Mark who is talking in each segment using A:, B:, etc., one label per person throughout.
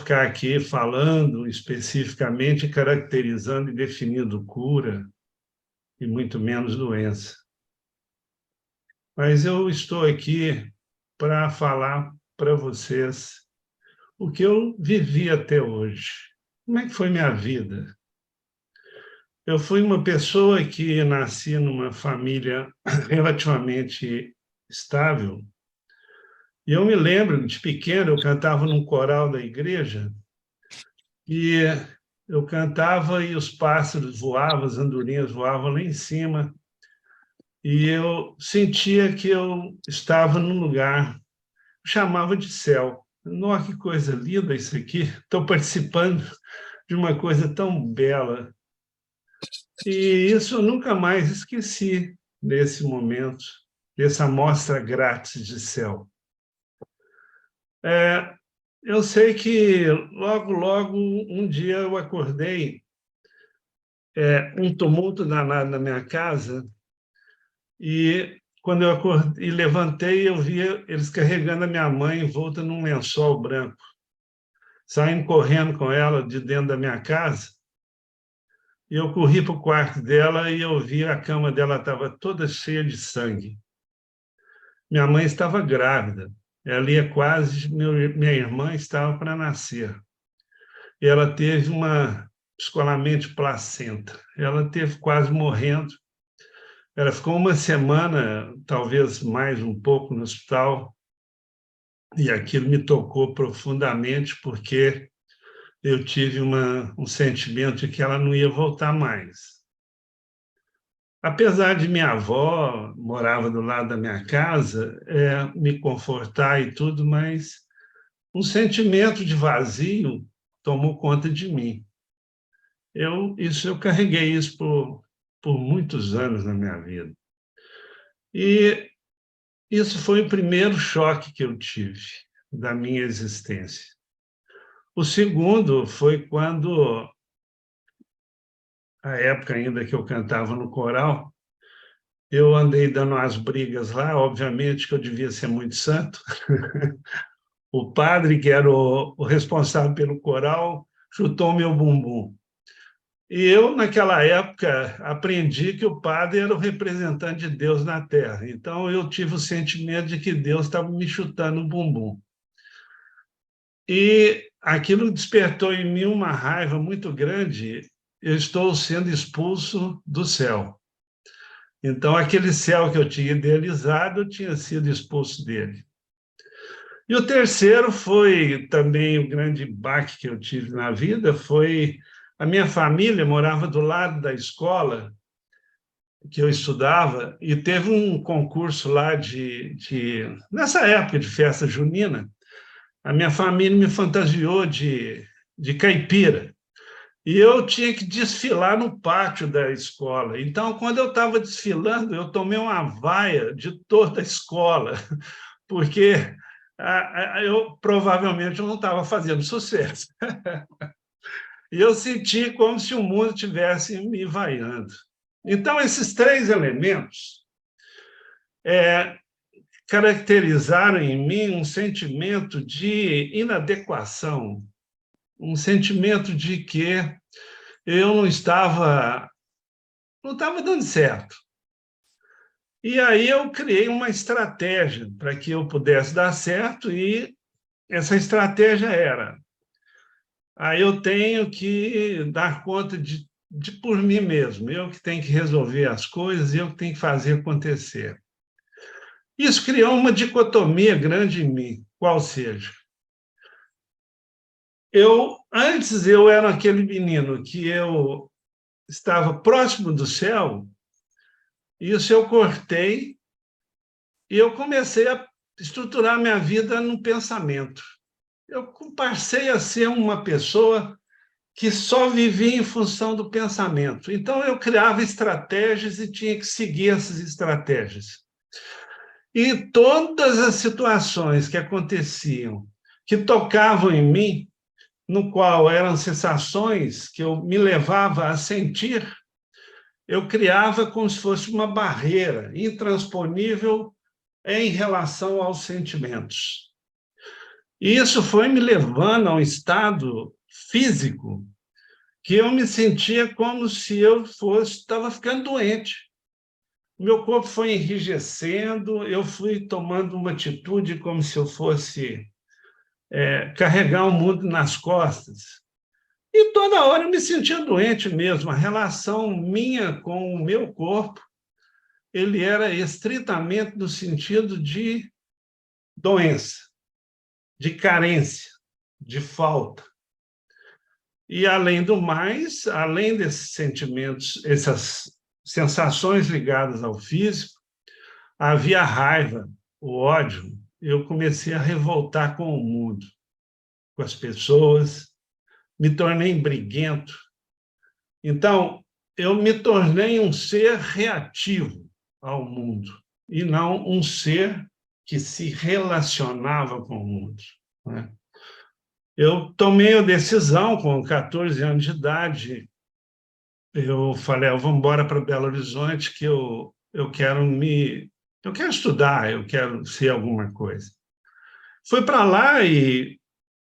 A: ficar aqui falando especificamente, caracterizando e definindo cura, e muito menos doença. Mas eu estou aqui para falar para vocês o que eu vivi até hoje. Como é que foi minha vida? Eu fui uma pessoa que nasci numa família relativamente estável, e eu me lembro, de pequeno, eu cantava num coral da igreja, e eu cantava e os pássaros voavam, as andorinhas voavam lá em cima, e eu sentia que eu estava num lugar, chamava de céu. Nossa, que coisa linda isso aqui! Estou participando de uma coisa tão bela. E isso eu nunca mais esqueci nesse momento, dessa amostra grátis de céu. Eu sei que logo, um dia eu acordei, um tumulto danado na minha casa, e quando eu acordei, levantei, eu vi eles carregando a minha mãe envolta num lençol branco, saindo correndo com ela de dentro da minha casa, e eu corri para o quarto dela e eu vi a cama dela estava toda cheia de sangue. Minha mãe estava grávida, ela ia quase, minha irmã estava para nascer. E ela teve uma descolamento de placenta. Ela teve quase morrendo. Ela ficou uma semana, talvez mais um pouco, no hospital, e aquilo me tocou profundamente, porque eu tive um sentimento de que ela não ia voltar mais. Apesar de minha avó morava do lado da minha casa, me confortar e tudo, mas um sentimento de vazio tomou conta de mim. Eu carreguei isso por muitos anos na minha vida. E isso foi o primeiro choque que eu tive da minha existência. O segundo foi quando, a época ainda que eu cantava no coral, eu andei dando umas brigas lá, obviamente que eu devia ser muito santo. O padre, que era o responsável pelo coral, chutou meu bumbum. E eu, naquela época, aprendi que o padre era o representante de Deus na Terra. Então, eu tive o sentimento de que Deus estava me chutando o bumbum. E aquilo despertou em mim uma raiva muito grande. Eu estou sendo expulso do céu. Então, aquele céu que eu tinha idealizado, eu tinha sido expulso dele. E o terceiro foi também o grande baque que eu tive na vida, foi a minha família morava do lado da escola que eu estudava, e teve um concurso lá nessa época de festa junina, a minha família me fantasiou de caipira, e eu tinha que desfilar no pátio da escola. Então, quando eu estava desfilando, eu tomei uma vaia de toda a escola, porque eu provavelmente não estava fazendo sucesso. E eu senti como se o mundo estivesse me vaiando. Então, esses três elementos caracterizaram em mim um sentimento de inadequação, um sentimento de que eu não estava dando certo. E aí eu criei uma estratégia para que eu pudesse dar certo, e essa estratégia era: aí eu tenho que dar conta por mim mesmo, eu que tenho que resolver as coisas, eu que tenho que fazer acontecer. Isso criou uma dicotomia grande em mim, qual seja, antes eu era aquele menino que eu estava próximo do céu, isso eu cortei, e eu comecei a estruturar minha vida no pensamento. Eu passei a ser uma pessoa que só vivia em função do pensamento. Então, eu criava estratégias e tinha que seguir essas estratégias. E todas as situações que aconteciam, que tocavam em mim, no qual eram sensações que eu me levava a sentir, eu criava como se fosse uma barreira intransponível em relação aos sentimentos. E isso foi me levando a um estado físico que eu me sentia como se eu estava ficando doente. Meu corpo foi enrijecendo, eu fui tomando uma atitude como se eu fosse carregar o mundo nas costas. E toda hora eu me sentia doente mesmo. A relação minha com o meu corpo, ele era estritamente no sentido de doença, de carência, de falta. E, além do mais, além desses sentimentos, essas sensações ligadas ao físico, havia a raiva, o ódio. Eu comecei a revoltar com o mundo, com as pessoas, me tornei briguento. Então, eu me tornei um ser reativo ao mundo, e não um ser que se relacionava com o mundo, né? Eu tomei a decisão, com 14 anos de idade, eu falei, vamos embora para Belo Horizonte, que eu quero estudar, eu quero ser alguma coisa. Fui para lá e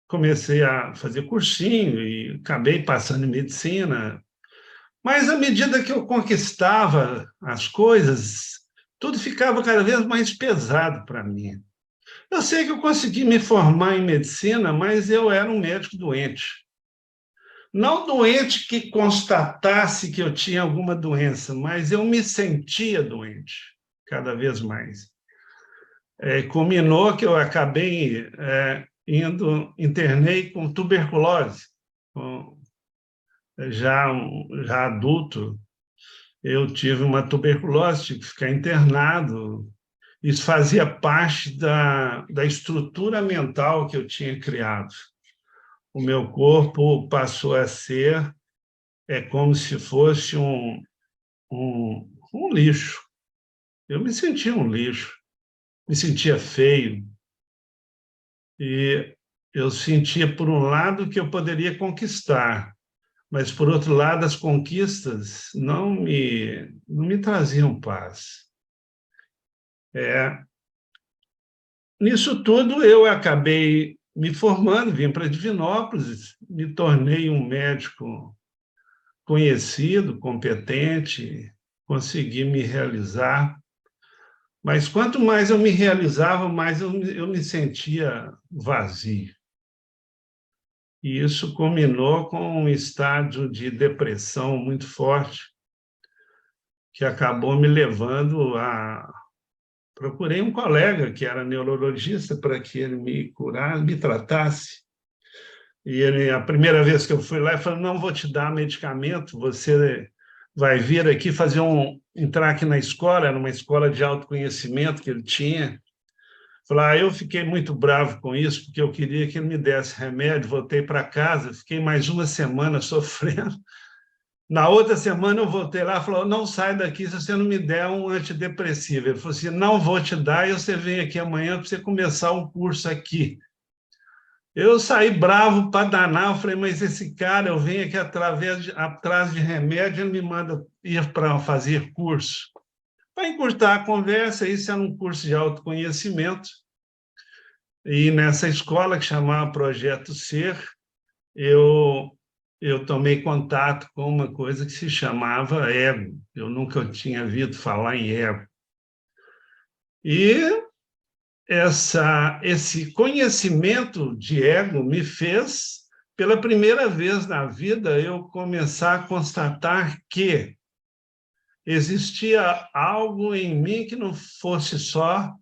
A: comecei a fazer cursinho e acabei passando em medicina, mas à medida que eu conquistava as coisas, tudo ficava cada vez mais pesado para mim. Eu sei que eu consegui me formar em medicina, mas eu era um médico doente. Não doente que constatasse que eu tinha alguma doença, mas eu me sentia doente, cada vez mais. Culminou que eu acabei internei com tuberculose. Já adulto, eu tive uma tuberculose, tive que ficar internado. Isso fazia parte da estrutura mental que eu tinha criado. O meu corpo passou a ser como se fosse um lixo. Eu me sentia um lixo, me sentia feio. E eu sentia, por um lado, que eu poderia conquistar, mas, por outro lado, as conquistas não me traziam paz. Nisso tudo, eu acabei me formando, vim para Divinópolis, me tornei um médico conhecido, competente, consegui me realizar. Mas quanto mais eu me realizava, mais eu me sentia vazio. E isso culminou com um estágio de depressão muito forte, que acabou me levando a... Procurei um colega que era neurologista para que ele me curasse, me tratasse. E ele, a primeira vez que eu fui lá, ele falou, não vou te dar medicamento, você vai vir aqui entrar aqui na escola, era uma escola de autoconhecimento que ele tinha. Falei, eu fiquei muito bravo com isso, porque eu queria que ele me desse remédio, voltei para casa, fiquei mais uma semana sofrendo. Na outra semana eu voltei lá e falou, não sai daqui se você não me der um antidepressivo. Ele falou assim, não vou te dar e você vem aqui amanhã para você começar um curso aqui. Eu saí bravo para danar, eu falei, mas esse cara, eu venho aqui atrás de remédio, ele me manda ir para fazer curso. Para encurtar a conversa, isso era um curso de autoconhecimento, e nessa escola que chamava Projeto Ser, eu, eu tomei contato com uma coisa que se chamava ego. Eu nunca tinha ouvido falar em ego. E esse conhecimento de ego me fez, pela primeira vez na vida, eu começar a constatar que existia algo em mim que não fosse só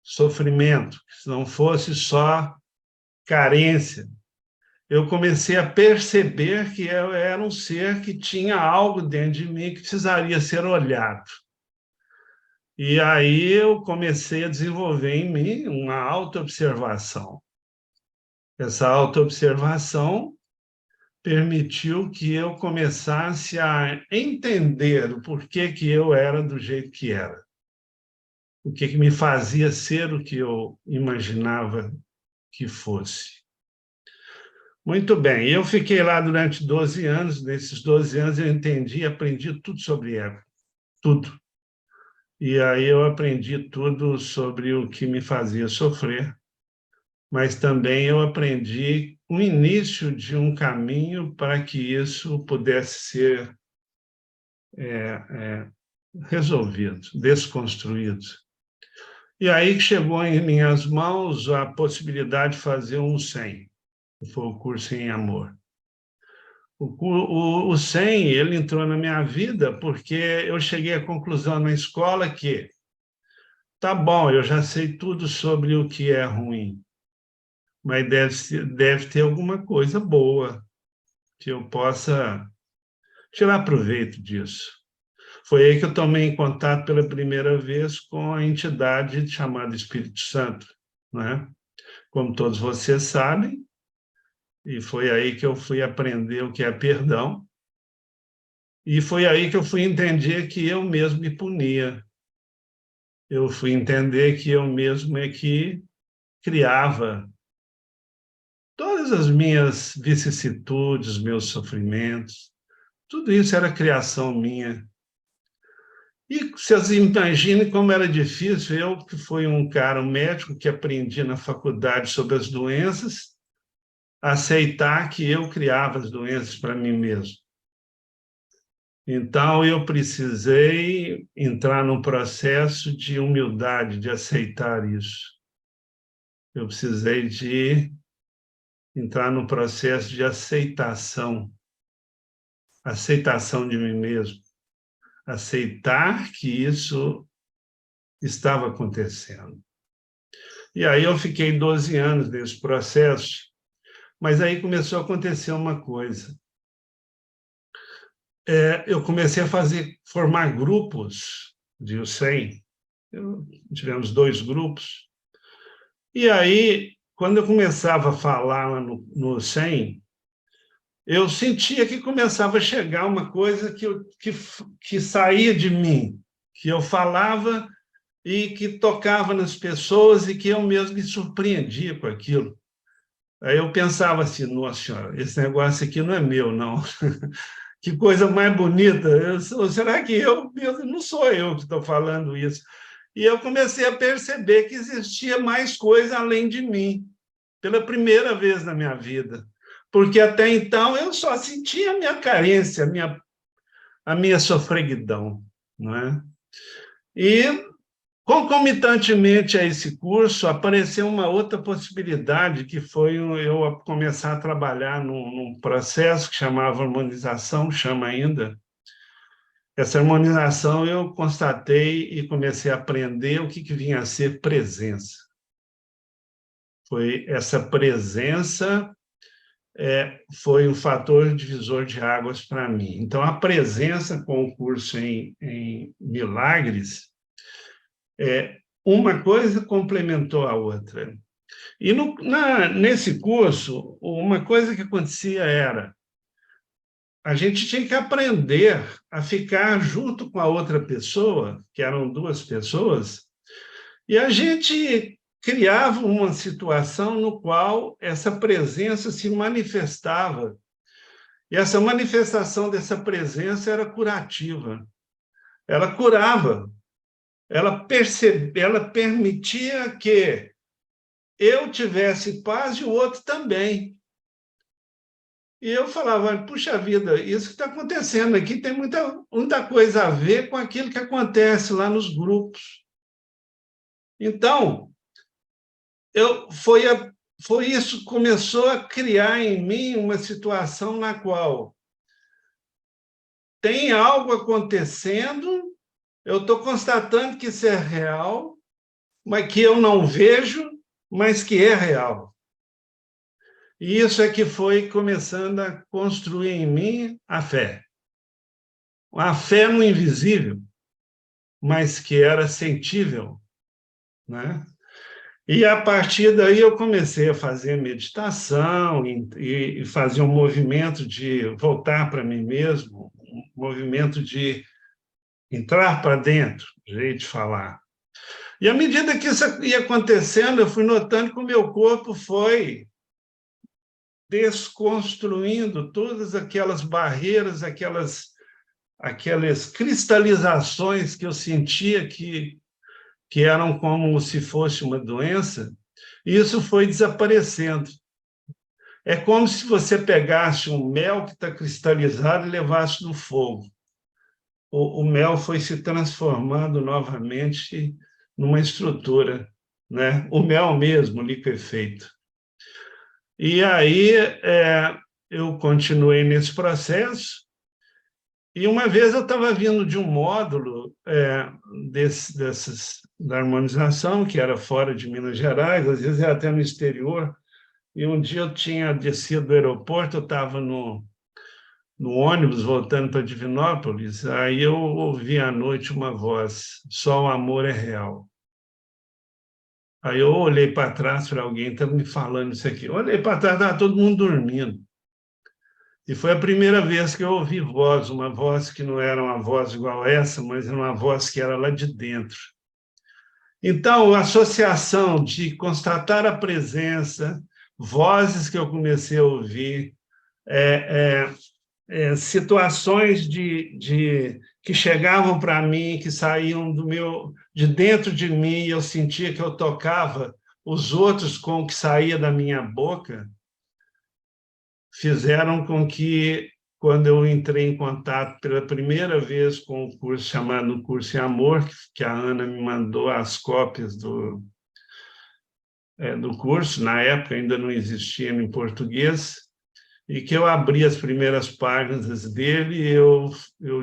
A: sofrimento, que não fosse só carência. Eu comecei a perceber que eu era um ser que tinha algo dentro de mim que precisaria ser olhado. E aí eu comecei a desenvolver em mim uma autoobservação. Essa autoobservação permitiu que eu começasse a entender o porquê que eu era do jeito que era, o que me fazia ser o que eu imaginava que fosse. Muito bem, eu fiquei lá durante 12 anos, nesses 12 anos eu entendi e aprendi tudo sobre ego, tudo. E aí eu aprendi tudo sobre o que me fazia sofrer, mas também eu aprendi o início de um caminho para que isso pudesse ser resolvido, desconstruído. E aí chegou em minhas mãos a possibilidade de fazer um 100, que foi o curso em amor. O 100, ele entrou na minha vida porque eu cheguei à conclusão na escola que, tá bom, eu já sei tudo sobre o que é ruim, mas deve ter alguma coisa boa que eu possa tirar proveito disso. Foi aí que eu tomei contato pela primeira vez com a entidade chamada Espírito Santo, né? Como todos vocês sabem, e foi aí que eu fui aprender o que é perdão, e foi aí que eu fui entender que eu mesmo me punia. Eu fui entender que eu mesmo é que criava todas as minhas vicissitudes, meus sofrimentos, tudo isso era criação minha. E vocês imaginem como era difícil, eu que fui um cara, um médico que aprendi na faculdade sobre as doenças, aceitar que eu criava as doenças para mim mesmo. Então, eu precisei entrar num processo de humildade, de aceitar isso. Eu precisei de entrar num processo de aceitação de mim mesmo. Aceitar que isso estava acontecendo. E aí eu fiquei 12 anos nesse processo, mas aí começou a acontecer uma coisa. Eu comecei a formar grupos de 100, tivemos 2 grupos, e aí, quando eu começava a falar lá no 100, eu sentia que começava a chegar uma coisa que saía de mim, que eu falava e que tocava nas pessoas e que eu mesmo me surpreendia com aquilo. Aí eu pensava assim, nossa senhora, esse negócio aqui não é meu, não. Que coisa mais bonita. Será que eu mesmo, não sou eu que estou falando isso? E eu comecei a perceber que existia mais coisa além de mim, pela primeira vez na minha vida. Porque até então eu só sentia a minha carência, a minha sofreguidão, não é? E concomitantemente a esse curso, apareceu uma outra possibilidade, que foi eu começar a trabalhar num processo que chamava harmonização, chama ainda. Essa harmonização eu constatei e comecei a aprender o que vinha a ser presença. Foi essa presença foi um fator divisor de águas para mim. Então, a presença com o curso em milagres, uma coisa complementou a outra. E nesse curso, uma coisa que acontecia era, a gente tinha que aprender a ficar junto com a outra pessoa, que eram 2 pessoas, e a gente criava uma situação no qual essa presença se manifestava. E essa manifestação dessa presença era curativa. Ela curava, ela permitia que eu tivesse paz e o outro também. E eu falava, puxa vida, isso que está acontecendo aqui tem muita coisa a ver com aquilo que acontece lá nos grupos. Então, foi isso que começou a criar em mim uma situação na qual tem algo acontecendo, eu estou constatando que isso é real, mas que eu não vejo, mas que é real. E isso é que foi começando a construir em mim a fé. A fé no invisível, mas que era sentível, né? E a partir daí eu comecei a fazer meditação e fazer um movimento de voltar para mim mesmo, um movimento de entrar para dentro, jeito de falar. E à medida que isso ia acontecendo, eu fui notando que o meu corpo foi desconstruindo todas aquelas barreiras, aquelas cristalizações que eu sentia que eram como se fosse uma doença, E isso foi desaparecendo. É como se você pegasse um mel que está cristalizado e levasse no fogo. O mel foi se transformando novamente numa estrutura, né? O mel mesmo, liquefeito. E aí eu continuei nesse processo, e uma vez eu estava vindo de um módulo da harmonização, que era fora de Minas Gerais, às vezes era até no exterior, e um dia eu tinha descido do aeroporto, eu estava no ônibus voltando para Divinópolis, aí eu ouvi à noite uma voz: só o amor é real. Aí eu olhei para trás para alguém, estava me falando isso aqui. Eu olhei para trás, estava todo mundo dormindo. E foi a primeira vez que eu ouvi voz, uma voz que não era uma voz igual essa, mas era uma voz que era lá de dentro. Então, a associação de constatar a presença, vozes que eu comecei a ouvir, situações que chegavam para mim, que saíam de dentro de mim, e eu sentia que eu tocava os outros com o que saía da minha boca, fizeram com que, quando eu entrei em contato pela primeira vez com o curso chamado Curso em Amor, que a Ana me mandou as cópias do curso, na época ainda não existia em português, e que eu abri as primeiras páginas dele e eu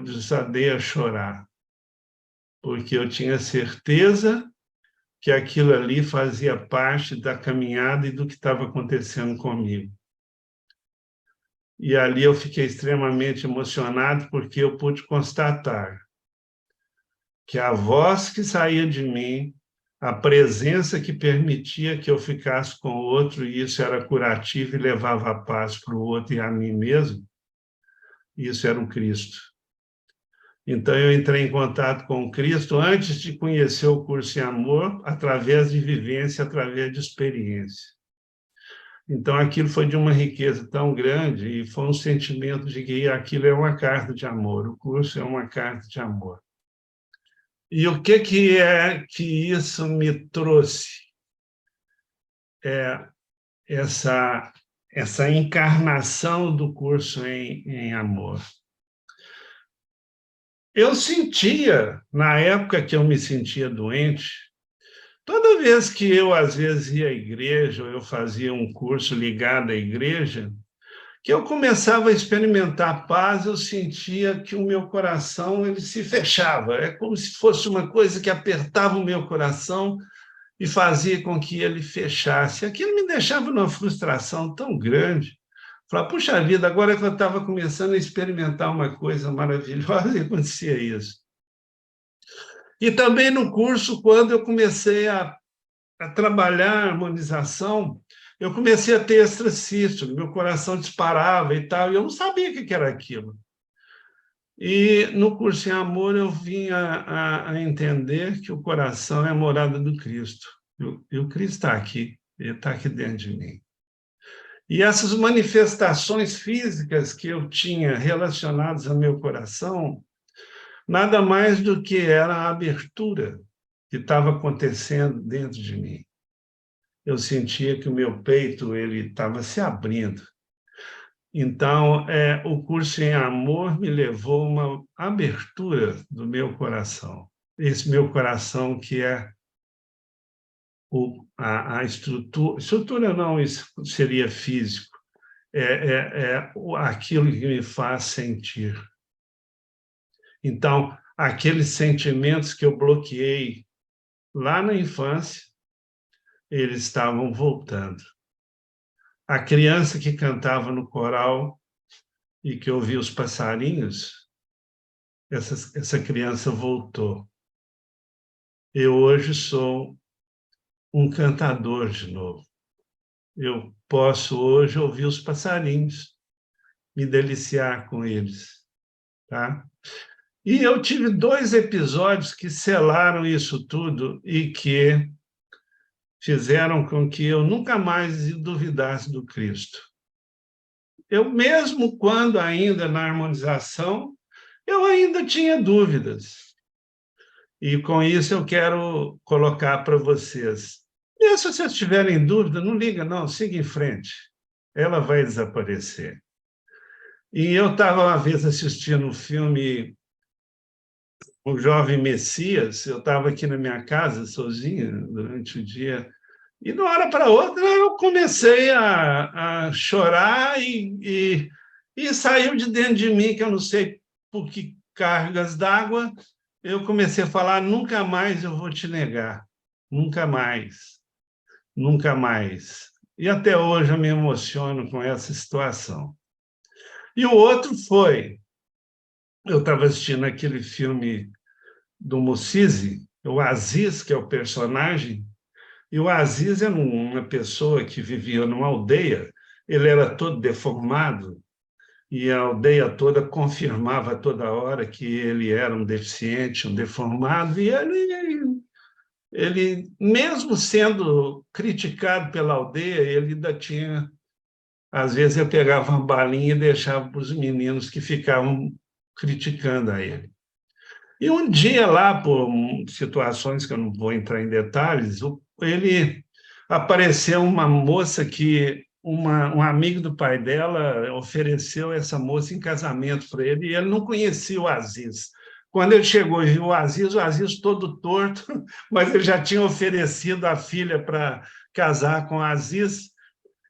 A: desatei a chorar, porque eu tinha certeza que aquilo ali fazia parte da caminhada e do que estava acontecendo comigo. E ali eu fiquei extremamente emocionado, porque eu pude constatar que a voz que saía de mim, a presença que permitia que eu ficasse com o outro, e isso era curativo e levava a paz para o outro e a mim mesmo, isso era o Cristo. Então, eu entrei em contato com o Cristo antes de conhecer o curso em amor, através de vivência, através de experiência. Então, aquilo foi de uma riqueza tão grande, e foi um sentimento de que aquilo é uma carta de amor, o curso é uma carta de amor. E o que é que isso me trouxe? Essa encarnação do curso em amor. Eu sentia, na época que eu me sentia doente, toda vez que eu, às vezes, ia à igreja, ou eu fazia um curso ligado à igreja, que eu começava a experimentar paz, eu sentia que o meu coração ele se fechava. É como se fosse uma coisa que apertava o meu coração e fazia com que ele fechasse. Aquilo me deixava numa frustração tão grande. Falei, puxa vida, agora que eu estava começando a experimentar uma coisa maravilhosa, e acontecia isso. E também no curso, quando eu comecei a trabalhar a harmonização, eu comecei a ter extracístole, meu coração disparava e tal, e eu não sabia o que era aquilo. E no curso em amor eu vim a entender que o coração é a morada do Cristo. E o Cristo está aqui, ele está aqui dentro de mim. E essas manifestações físicas que eu tinha relacionadas ao meu coração, nada mais do que era a abertura que estava acontecendo dentro de mim. Eu sentia que o meu peito ele estava se abrindo. Então, o curso em amor me levou a uma abertura do meu coração. Esse meu coração que é a estrutura não, isso seria físico, aquilo que me faz sentir. Então, aqueles sentimentos que eu bloqueei lá na infância, eles estavam voltando. A criança que cantava no coral e que ouvia os passarinhos, essa criança voltou. Eu hoje sou um cantador de novo. Eu posso hoje ouvir os passarinhos, me deliciar com eles, tá? E eu tive 2 episódios que selaram isso tudo e que fizeram com que eu nunca mais duvidasse do Cristo. Eu, mesmo quando ainda na harmonização, eu ainda tinha dúvidas. E com isso eu quero colocar para vocês. E se vocês tiverem dúvida, não liga, não, siga em frente. Ela vai desaparecer. E eu estava uma vez assistindo um filme, O Jovem Messias, eu estava aqui na minha casa, sozinha, durante o dia, e de uma hora para outra eu comecei a chorar e saiu de dentro de mim, que eu não sei por que cargas d'água, eu comecei a falar, nunca mais eu vou te negar, nunca mais, nunca mais. E até hoje eu me emociono com essa situação. E o outro foi, eu estava assistindo aquele filme do Mocizi, o Aziz, que é o personagem, e o Aziz era uma pessoa que vivia numa aldeia, ele era todo deformado, e a aldeia toda confirmava toda hora que ele era um deficiente, um deformado, e ele mesmo sendo criticado pela aldeia, ele ainda tinha, às vezes eu pegava uma balinha e deixava para os meninos que ficavam criticando a ele. E um dia lá, por situações que eu não vou entrar em detalhes, ele apareceu uma moça que um amigo do pai dela ofereceu essa moça em casamento para ele, e ele não conhecia o Aziz. Quando ele chegou e viu o Aziz todo torto, mas ele já tinha oferecido a filha para casar com o Aziz,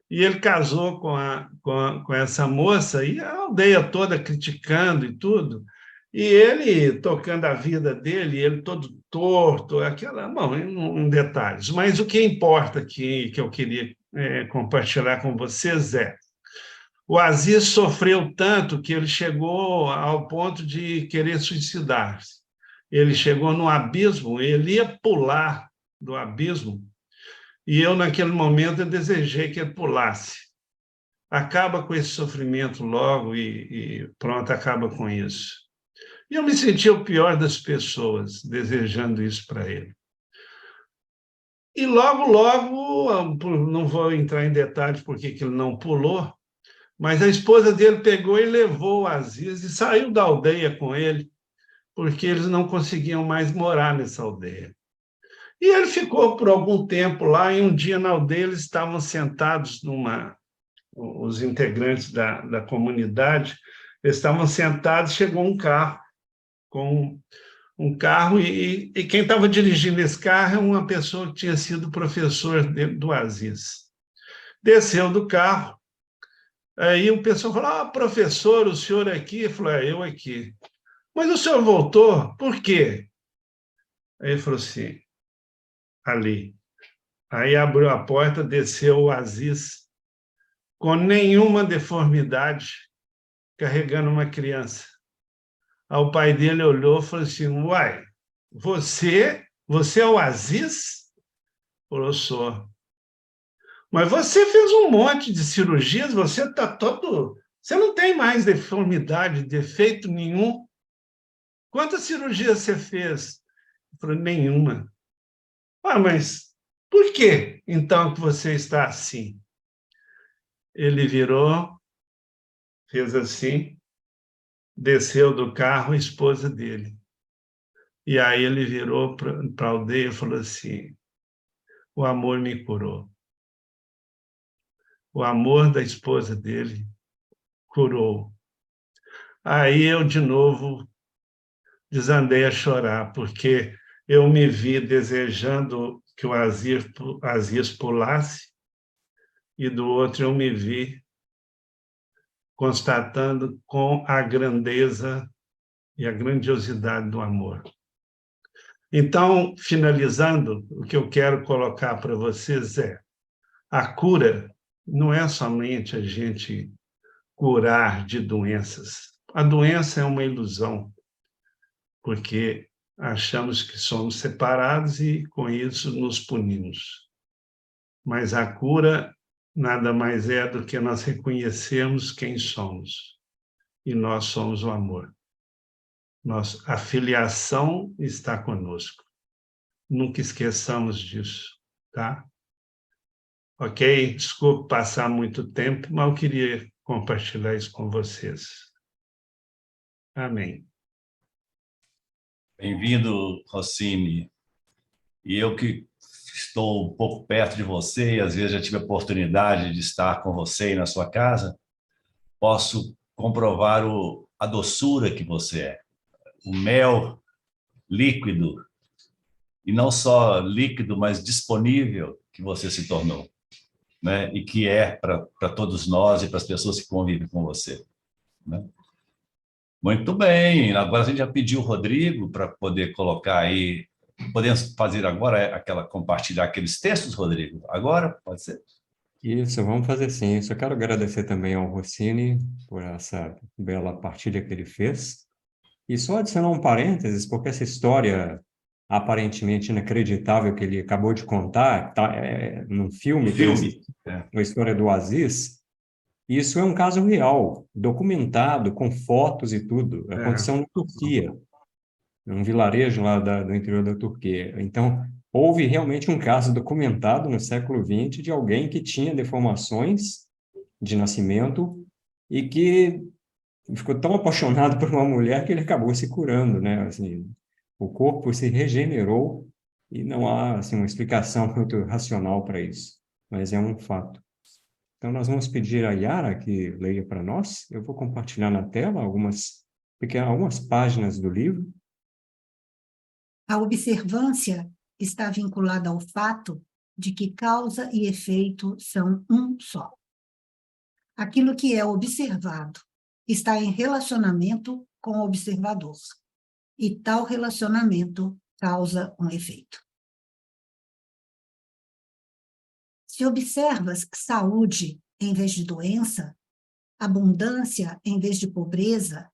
A: e ele casou com essa moça, e a aldeia toda criticando e tudo. E ele tocando a vida dele, ele todo torto, aquela. Bom, em detalhes. Mas o que importa que eu queria compartilhar com vocês é: o Aziz sofreu tanto que ele chegou ao ponto de querer suicidar-se. Ele chegou no abismo, ele ia pular do abismo, e eu, naquele momento, eu desejei que ele pulasse. Acaba com esse sofrimento logo e pronto, acaba com isso. E eu me senti o pior das pessoas desejando isso para ele. E logo, logo, não vou entrar em detalhes porque que ele não pulou, mas a esposa dele pegou e levou o Aziz e saiu da aldeia com ele, porque eles não conseguiam mais morar nessa aldeia. E ele ficou por algum tempo lá, e um dia na aldeia eles estavam sentados os integrantes da comunidade, eles estavam sentados, chegou um carro, com um carro, e quem estava dirigindo esse carro é uma pessoa que tinha sido professor do Aziz. Desceu do carro, aí o pessoal falou, professor, o senhor aqui? Ele falou, eu aqui. Mas o senhor voltou? Por quê? Aí ele falou assim, ali. Aí abriu a porta, desceu o Aziz, com nenhuma deformidade, carregando uma criança. Aí o pai dele olhou e falou assim, uai, você é o Aziz? Falou, sou. Mas você fez um monte de cirurgias, você está todo... Você não tem mais deformidade, defeito nenhum. Quantas cirurgias você fez? Eu falei, nenhuma. Mas por que, então, que você está assim? Ele virou, fez assim, desceu do carro, a esposa dele. E aí ele virou para a aldeia e falou assim, o amor me curou. O amor da esposa dele curou. Aí eu, de novo, desandei a chorar, porque eu me vi desejando que o Aziz pulasse, e do outro eu me vi constatando com a grandeza e a grandiosidade do amor. Então, finalizando, o que eu quero colocar para vocês é: a cura não é somente a gente curar de doenças. A doença é uma ilusão, porque achamos que somos separados e, com isso, nos punimos. Mas a cura nada mais é do que nós reconhecermos quem somos. E nós somos o amor. A filiação está conosco. Nunca esqueçamos disso, tá? Ok? Desculpe passar muito tempo, mas eu queria compartilhar isso com vocês. Amém.
B: Bem-vindo, Rossini. E eu que estou um pouco perto de você, e às vezes já tive a oportunidade de estar com você e na sua casa, posso comprovar a doçura que você é, o mel líquido, e não só líquido, mas disponível que você se tornou, né? E que é para todos nós e para as pessoas que convivem com você, né? Muito bem, agora a gente já pediu o Rodrigo para poder colocar aí. Podemos fazer agora compartilhar aqueles textos, Rodrigo? Agora, pode ser?
C: Isso, vamos fazer sim. Isso, eu quero agradecer também ao Rossini por essa bela partilha que ele fez. E só adicionar um parênteses, porque essa história aparentemente inacreditável que ele acabou de contar, tá, num filme que eu assisti,
B: Filme. É.
C: a história do Aziz, isso é um caso real, documentado, com fotos e tudo.
A: É.
C: Aconteceu na Turquia, num vilarejo lá do interior da Turquia. Então, houve realmente um caso documentado no século XX de alguém que tinha deformações de nascimento e que ficou tão apaixonado por uma mulher que ele acabou se curando, né? Assim, o corpo se regenerou e não há assim uma explicação muito racional para isso, mas é um fato. Então nós vamos pedir a Yara que leia para nós. Eu vou compartilhar na tela algumas páginas do livro.
D: A observância está vinculada ao fato de que causa e efeito são um só. Aquilo que é observado está em relacionamento com o observador, e tal relacionamento causa um efeito. Se observas saúde em vez de doença, abundância em vez de pobreza,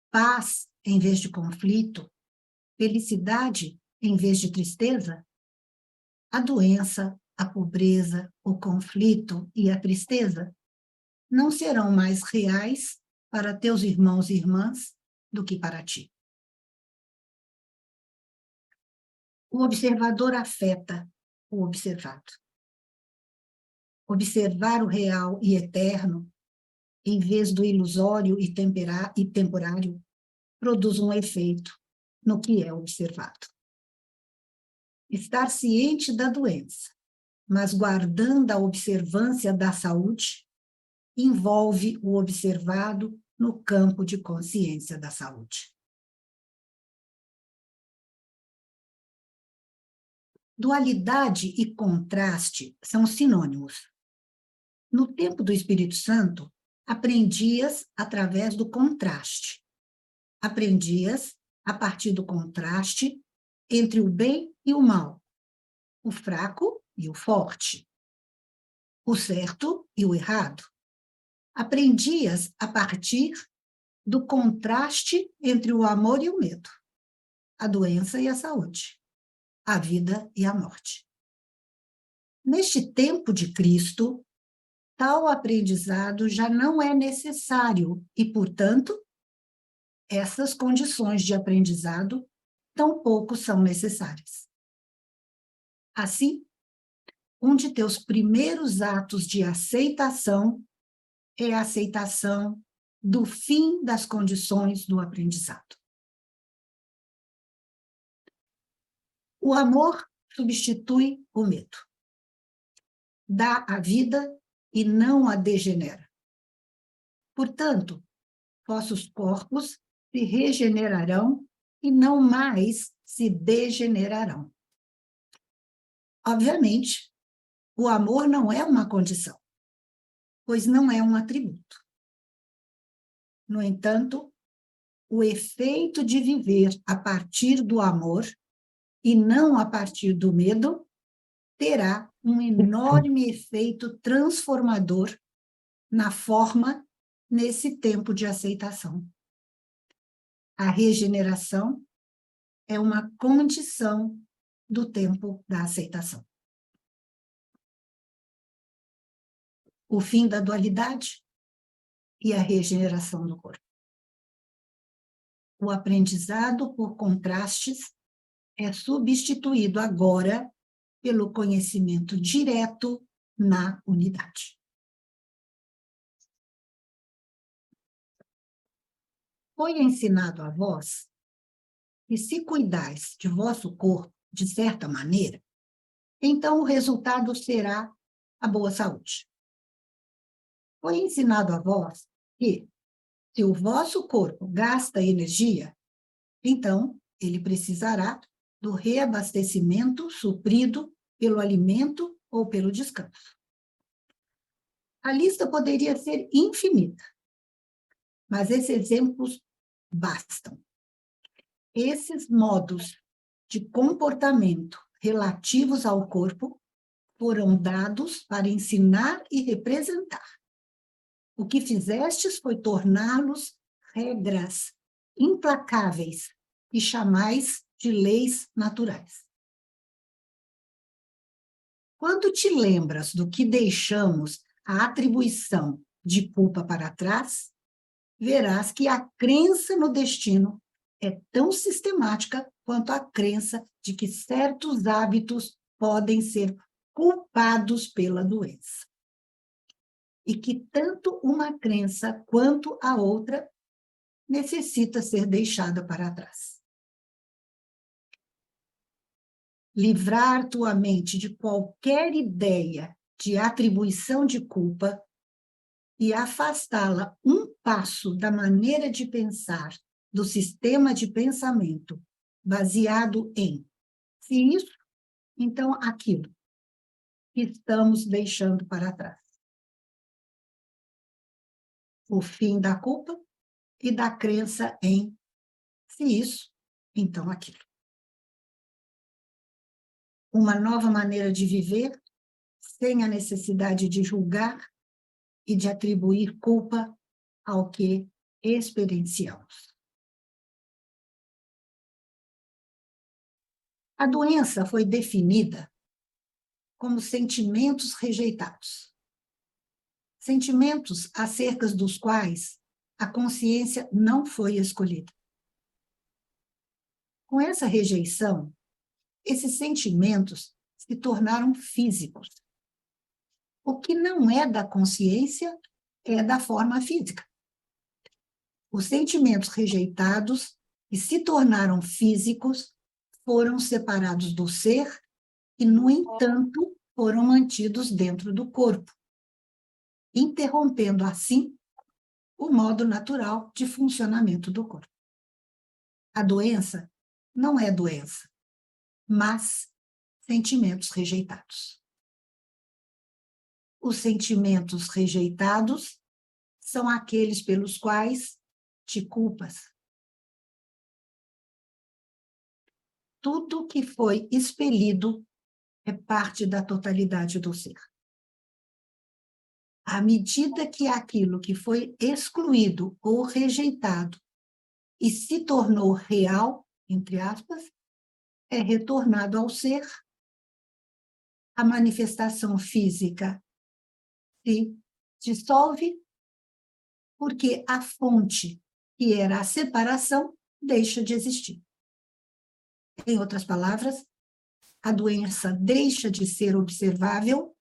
D: paz em vez de conflito, felicidade em vez de tristeza, a doença, a pobreza, o conflito e a tristeza não serão mais reais para teus irmãos e irmãs do que para ti. O observador afeta o observado. Observar o real e eterno, em vez do ilusório e temporário, produz um efeito no que é observado. Estar ciente da doença, mas guardando a observância da saúde, envolve o observado no campo de consciência da saúde. Dualidade e contraste são sinônimos. No tempo do Espírito Santo, aprendias através do contraste. Aprendias a partir do contraste entre o bem e o mal, o fraco e o forte, o certo e o errado. Aprendias a partir do contraste entre o amor e o medo, a doença e a saúde, a vida e a morte. Neste tempo de Cristo, tal aprendizado já não é necessário e, portanto, essas condições de aprendizado tampouco são necessárias. Assim, um de teus primeiros atos de aceitação é a aceitação do fim das condições do aprendizado. O amor substitui o medo. Dá a vida e não a degenera. Portanto, vossos corpos se regenerarão e não mais se degenerarão. Obviamente, o amor não é uma condição, pois não é um atributo. No entanto, o efeito de viver a partir do amor e não a partir do medo terá um enorme efeito transformador na forma nesse tempo de aceitação. A regeneração é uma condição do tempo da aceitação. O fim da dualidade e a regeneração do corpo. O aprendizado por contrastes é substituído agora pelo conhecimento direto na unidade. Foi ensinado a vós que se cuidais de vosso corpo de certa maneira, então o resultado será a boa saúde. Foi ensinado a vós que, se o vosso corpo gasta energia, então ele precisará do reabastecimento suprido pelo alimento ou pelo descanso. A lista poderia ser infinita, mas esses exemplos bastam. Esses modos de comportamento relativos ao corpo foram dados para ensinar e representar. O que fizestes foi torná-los regras implacáveis e chamais de leis naturais. Quando te lembras do que deixamos a atribuição de culpa para trás, verás que a crença no destino é tão sistemática quanto a crença de que certos hábitos podem ser culpados pela doença. E que tanto uma crença quanto a outra necessita ser deixada para trás. Livrar tua mente de qualquer ideia de atribuição de culpa e afastá-la um passo da maneira de pensar do sistema de pensamento baseado em se isso, então aquilo que estamos deixando para trás. O fim da culpa e da crença em se isso, então aquilo. Uma nova maneira de viver sem a necessidade de julgar e de atribuir culpa ao que experienciamos. A doença foi definida como sentimentos rejeitados. Sentimentos acerca dos quais a consciência não foi escolhida. Com essa rejeição, esses sentimentos se tornaram físicos. O que não é da consciência é da forma física. Os sentimentos rejeitados e se tornaram físicos foram separados do ser e, no entanto, foram mantidos dentro do corpo, interrompendo assim o modo natural de funcionamento do corpo. A doença não é doença, mas sentimentos rejeitados. Os sentimentos rejeitados são aqueles pelos quais te culpas. Tudo que foi expelido é parte da totalidade do ser. À medida que aquilo que foi excluído ou rejeitado e se tornou real, entre aspas, é retornado ao ser, a manifestação física se dissolve, porque a fonte, que era a separação, deixa de existir. Em outras palavras, a doença deixa de ser observável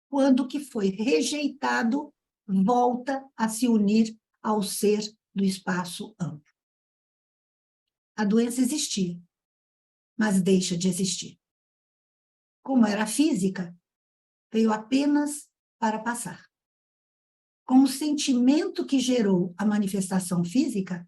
D: quando o que foi rejeitado volta a se unir ao ser do espaço amplo. A doença existia, mas deixa de existir. Como era física, veio apenas para passar. Com o sentimento que gerou a manifestação física,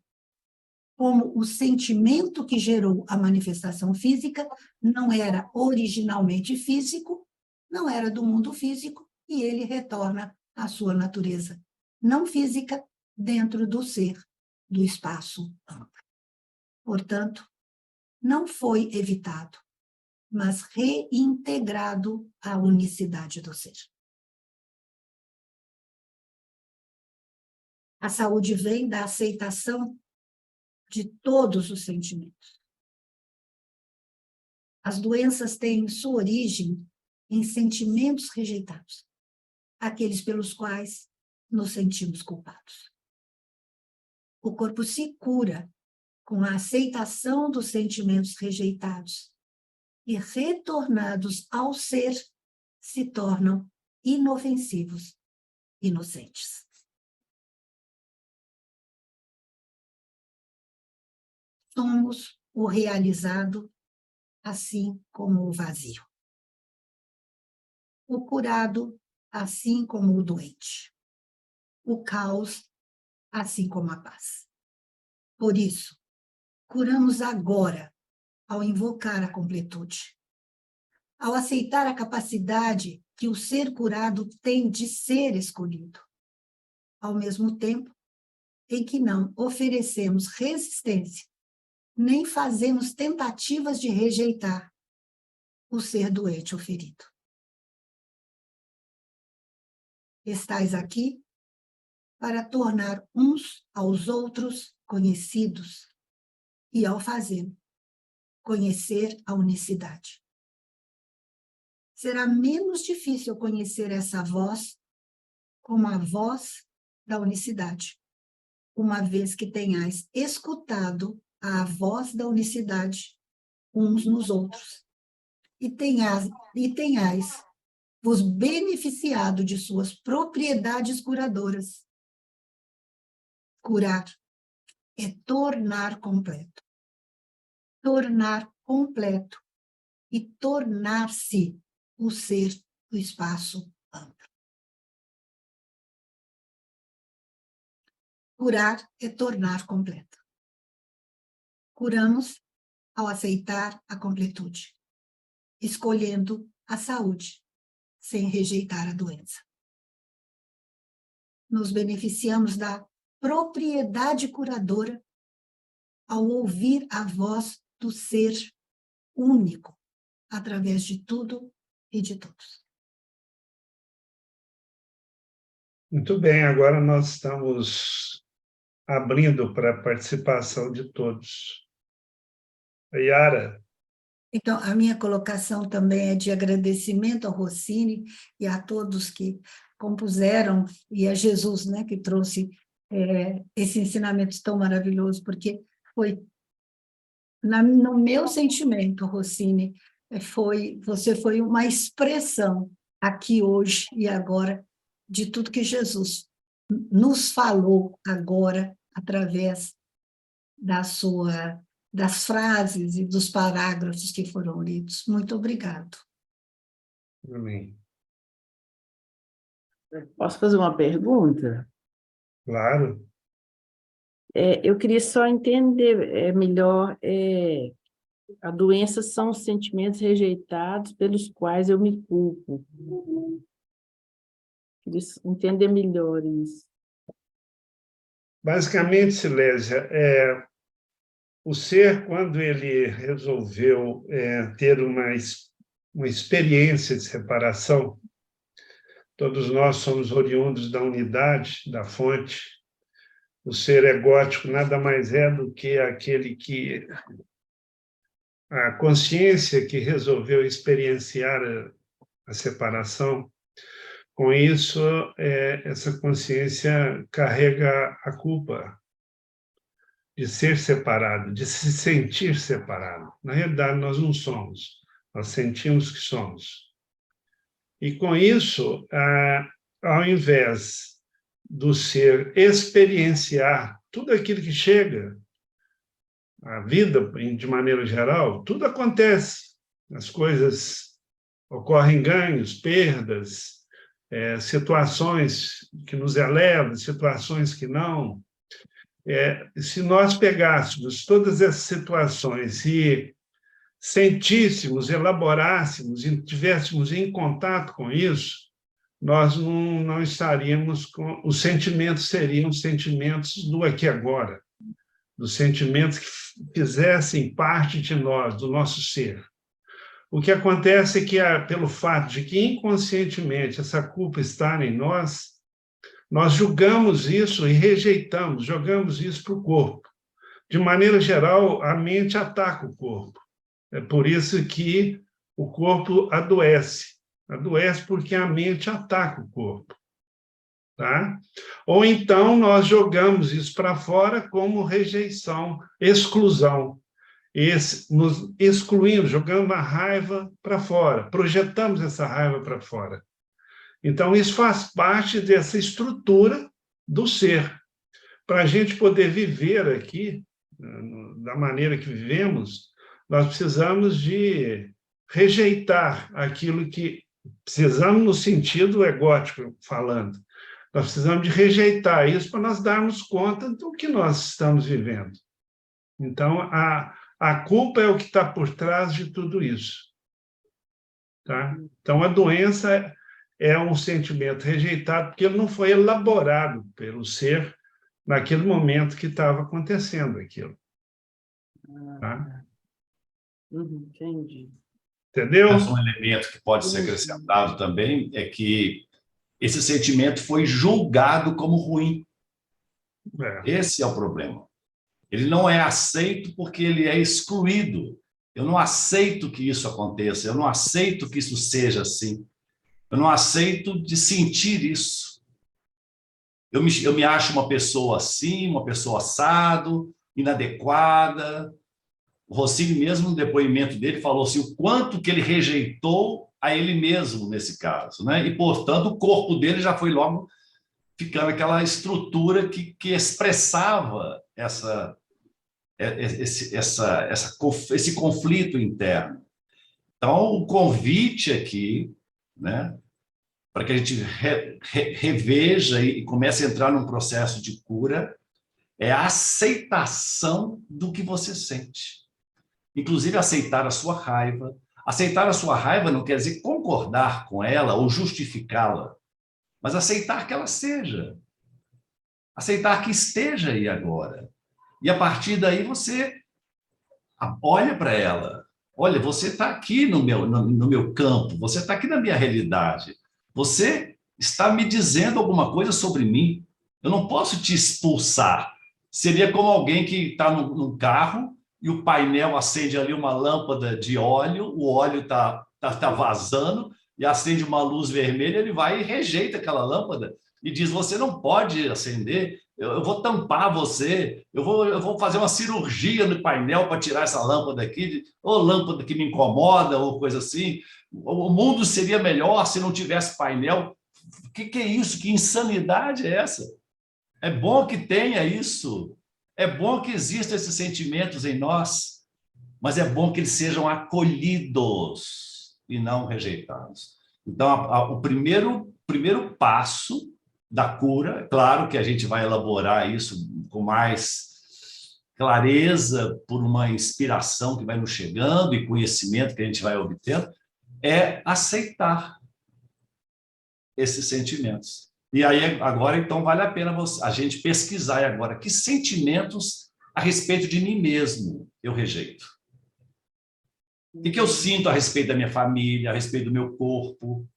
D: como o sentimento que gerou a manifestação física não era originalmente físico, não era do mundo físico, e ele retorna à sua natureza não física dentro do ser do espaço amplo. Portanto, não foi evitado, mas reintegrado à unicidade do ser. A saúde vem da aceitação de todos os sentimentos. As doenças têm sua origem em sentimentos rejeitados, aqueles pelos quais nos sentimos culpados. O corpo se cura com a aceitação dos sentimentos rejeitados e, retornados ao ser, se tornam inofensivos, inocentes. Somos o realizado, assim como o vazio. o curado, assim como o doente, o caos, assim como a paz. Por isso, curamos agora, ao invocar a completude, ao aceitar a capacidade que o ser curado tem de ser escolhido, ao mesmo tempo em que não oferecemos resistência, nem fazemos tentativas de rejeitar o ser doente ou ferido. Estais aqui para tornar uns aos outros conhecidos e, ao fazê-lo, conhecer a unicidade. Será menos difícil conhecer essa voz como a voz da unicidade, uma vez que tenhais escutado a voz da unicidade uns nos outros e tenhais vos beneficiado de suas propriedades curadoras. Curar é tornar completo. Tornar completo e tornar-se o ser do espaço amplo. Curar é tornar completo. Curamos ao aceitar a completude, escolhendo a saúde, sem rejeitar a doença. Nos beneficiamos da propriedade curadora ao ouvir a voz do ser único, através de tudo e de todos.
A: Muito bem, agora nós estamos abrindo para a participação de todos. Yara.
D: Então, a minha colocação também é de agradecimento ao Rossini e a todos que compuseram, e a Jesus, né, que trouxe esse ensinamento tão maravilhoso, porque foi, no meu sentimento, Rossini, você foi uma expressão aqui hoje e agora de tudo que Jesus nos falou agora através das frases e dos parágrafos que foram lidos. Muito obrigado.
A: Amém.
E: Posso fazer uma pergunta?
A: Claro.
E: Eu queria só entender melhor. A doença são os sentimentos rejeitados pelos quais eu me culpo. Queria entender melhor isso.
A: Basicamente, Silésia, o ser, quando ele resolveu ter uma experiência de separação, todos nós somos oriundos da unidade, da fonte. O ser egótico nada mais é do que aquele que... a consciência que resolveu experienciar a separação. Com isso, essa consciência carrega a culpa de ser separado, de se sentir separado. Na realidade, nós não somos, nós sentimos que somos. E com isso, ao invés do ser experienciar tudo aquilo que chega, a vida, de maneira geral, tudo acontece, as coisas ocorrem, ganhos, perdas, situações que nos elevam, situações que não. Se nós pegássemos todas essas situações e sentíssemos, elaborássemos e estivéssemos em contato com isso, nós não estaríamos com... Os sentimentos seriam sentimentos do aqui e agora, dos sentimentos que fizessem parte de nós, do nosso ser. O que acontece é que, pelo fato de que inconscientemente essa culpa está em nós julgamos isso e rejeitamos, jogamos isso para o corpo. De maneira geral, a mente ataca o corpo. É por isso que o corpo adoece. Adoece porque a mente ataca o corpo. Tá? Ou então nós jogamos isso para fora como rejeição, exclusão. Nos excluímos, jogando a raiva para fora, projetamos essa raiva para fora. Então, isso faz parte dessa estrutura do ser. Para a gente poder viver aqui, da maneira que vivemos, nós precisamos de rejeitar aquilo que Precisamos, no sentido egótico falando, nós precisamos de rejeitar isso para nós darmos conta do que nós estamos vivendo. Então, a culpa é o que está por trás de tudo isso. Tá? Então, a doença é um sentimento rejeitado porque ele não foi elaborado pelo ser naquele momento que estava acontecendo aquilo. Tá?
E: Entendi.
A: Entendeu?
B: Mas um elemento que pode ser acrescentado também é que esse sentimento foi julgado como ruim. Esse é o problema. Ele não é aceito porque ele é excluído. Eu não aceito que isso aconteça, eu não aceito que isso seja assim. Eu não aceito de sentir isso. Eu me acho uma pessoa assim, uma pessoa assado, inadequada. O Rossini mesmo, no depoimento dele, falou assim, o quanto que ele rejeitou a ele mesmo nesse caso, né? E, portanto, o corpo dele já foi logo ficando aquela estrutura que expressava esse conflito interno. Então, o convite aqui, né, para que a gente reveja e comece a entrar num processo de cura, é a aceitação do que você sente. Inclusive, aceitar a sua raiva. Aceitar a sua raiva não quer dizer concordar com ela ou justificá-la, mas aceitar que ela seja. Aceitar que esteja aí agora. E, a partir daí, você olha para ela. Olha, você está aqui no meu campo, você está aqui na minha realidade. Você está me dizendo alguma coisa sobre mim. Eu não posso te expulsar. Seria como alguém que está num carro e o painel acende ali uma lâmpada de óleo, o óleo está vazando e acende uma luz vermelha, ele vai e rejeita aquela lâmpada e diz, você não pode acender, eu vou tampar você, eu vou fazer uma cirurgia no painel para tirar essa lâmpada aqui, ou lâmpada que me incomoda, ou coisa assim. O mundo seria melhor se não tivesse painel. O que é isso? Que insanidade é essa? É bom que tenha isso. É bom que existam esses sentimentos em nós, mas é bom que eles sejam acolhidos e não rejeitados. Então, o primeiro passo da cura, claro que a gente vai elaborar isso com mais clareza por uma inspiração que vai nos chegando e conhecimento que a gente vai obtendo, é aceitar esses sentimentos. E aí, agora, então, vale a pena a gente pesquisar agora que sentimentos a respeito de mim mesmo eu rejeito. O que eu sinto a respeito da minha família, a respeito do meu corpo,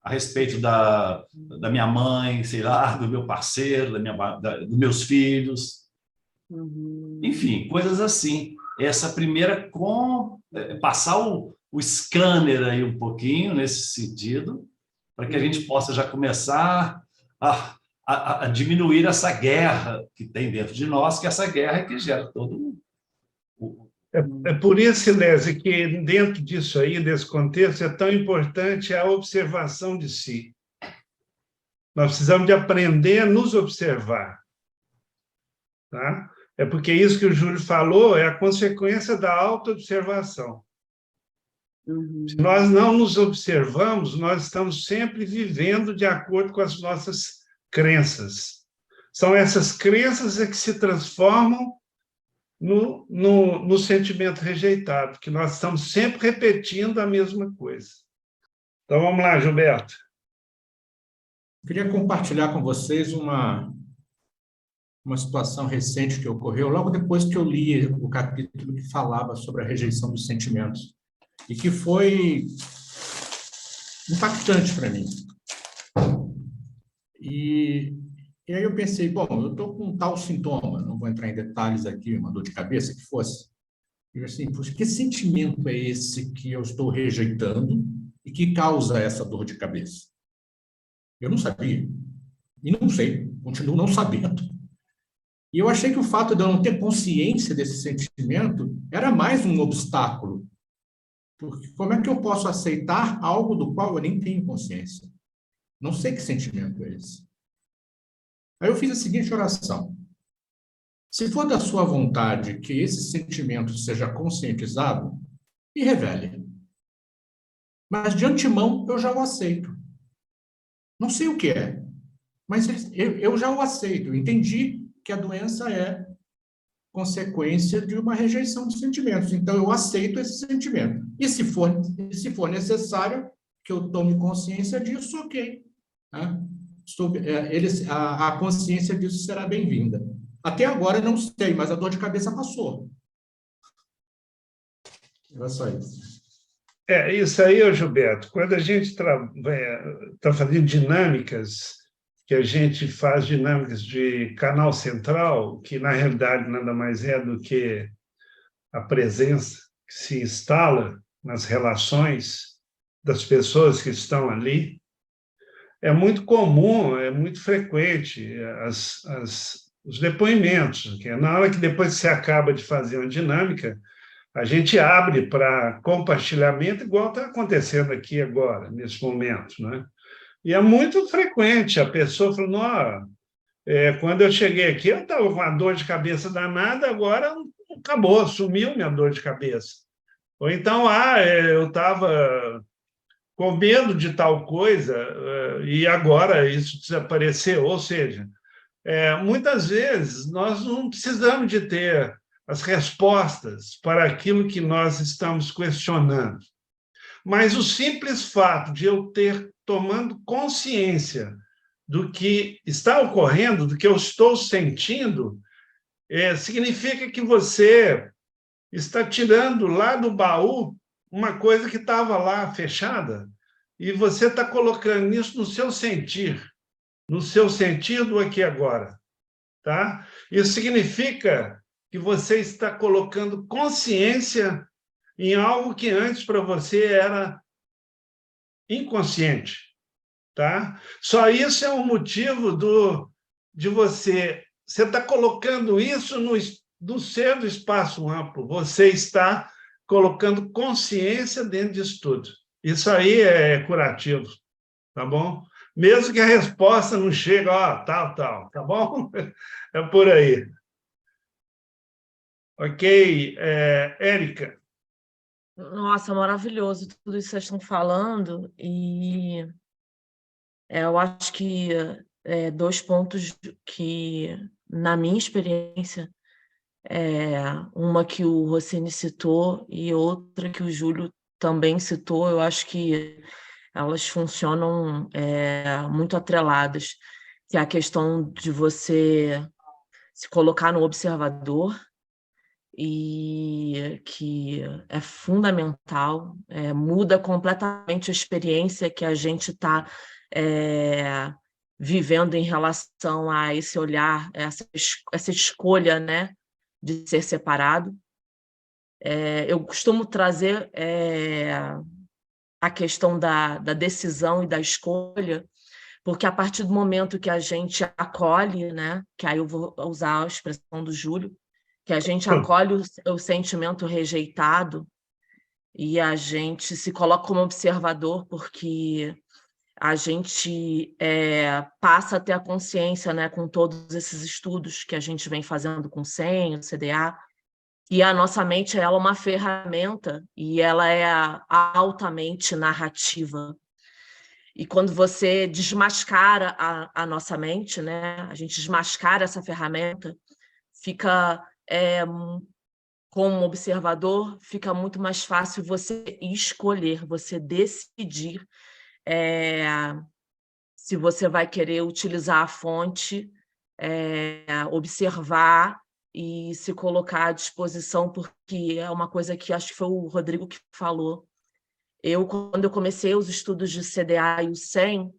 B: a respeito da minha mãe, sei lá, do meu parceiro, dos meus filhos. Enfim, coisas assim. Essa primeira, passar o scanner aí um pouquinho nesse sentido, para que a gente possa já começar a diminuir essa guerra que tem dentro de nós, que essa guerra é que gera todo
A: É por isso, Lésia, que dentro disso aí, desse contexto, é tão importante a observação de si. Nós precisamos de aprender a nos observar. Tá? É porque isso que o Júlio falou é a consequência da autoobservação. Se nós não nos observamos, nós estamos sempre vivendo de acordo com as nossas crenças. São essas crenças que se transformam no sentimento rejeitado, que nós estamos sempre repetindo a mesma coisa. Então, vamos lá, Gilberto.
F: Eu queria compartilhar com vocês uma situação recente que ocorreu logo depois que eu li o capítulo que falava sobre a rejeição dos sentimentos, e que foi impactante para mim. E aí eu pensei, bom, eu estou com um tal sintoma, não vou entrar em detalhes aqui, uma dor de cabeça que fosse. E eu assim, poxa, que sentimento é esse que eu estou rejeitando e que causa essa dor de cabeça? Eu não sabia. E não sei, continuo não sabendo. E eu achei que o fato de eu não ter consciência desse sentimento era mais um obstáculo. Porque como é que eu posso aceitar algo do qual eu nem tenho consciência? Não sei que sentimento é esse. Aí eu fiz a seguinte oração. Se for da sua vontade que esse sentimento seja conscientizado, me revele. mas de antemão eu já o aceito. Não sei o que é, mas eu já o aceito. Eu entendi que a doença é consequência de uma rejeição de sentimentos. Então, eu aceito esse sentimento. E se for necessário que eu tome consciência disso, ok. Né? A consciência disso será bem-vinda. Até agora, não sei, mas a dor de cabeça passou. Era só isso.
A: Isso aí, ô Gilberto, quando a gente está fazendo dinâmicas, que a gente faz dinâmicas de canal central, que na realidade nada mais é do que a presença que se instala nas relações das pessoas que estão ali, é muito comum, é muito frequente os depoimentos, que na hora que depois você acaba de fazer uma dinâmica, a gente abre para compartilhamento, igual está acontecendo aqui agora, nesse momento, né? E é muito frequente a pessoa falando, quando eu cheguei aqui, eu estava com uma dor de cabeça danada, agora acabou, sumiu minha dor de cabeça. Ou então, eu estava com medo de tal coisa e agora isso desapareceu. Ou seja, muitas vezes nós não precisamos de ter as respostas para aquilo que nós estamos questionando. Mas o simples fato de eu ter tomando consciência do que está ocorrendo, do que eu estou sentindo, significa que você está tirando lá do baú uma coisa que estava lá fechada e você está colocando isso no seu sentir do aqui e agora, tá? Isso significa que você está colocando consciência em algo que antes para você era inconsciente, tá? Só isso é um motivo de você está colocando isso no ser do espaço amplo, você está colocando consciência dentro disso tudo. Isso aí é curativo, tá bom? Mesmo que a resposta não chegue, tal, tá bom? É por aí. Ok, Érica.
G: Nossa, maravilhoso tudo isso que vocês estão falando, e eu acho que 2 pontos que, na minha experiência, uma que o Rossini citou e outra que o Júlio também citou, eu acho que elas funcionam muito atreladas, que é a questão de você se colocar no observador, e que é fundamental, muda completamente a experiência que a gente está vivendo em relação a esse olhar, essa escolha, né, de ser separado. Eu costumo trazer a questão da decisão e da escolha, porque a partir do momento que a gente acolhe, né, que aí eu vou usar a expressão do Júlio, que a gente acolhe o sentimento rejeitado e a gente se coloca como observador, porque a gente passa a ter a consciência, né, com todos esses estudos que a gente vem fazendo com o SEM, o CDA, e a nossa mente ela é uma ferramenta e ela é altamente narrativa. E quando você desmascara a nossa mente, né, a gente desmascara essa ferramenta, fica, como observador, fica muito mais fácil você escolher, você decidir se você vai querer utilizar a fonte, observar e se colocar à disposição, porque é uma coisa que acho que foi o Rodrigo que falou. Quando eu comecei os estudos de CDA e o SEM,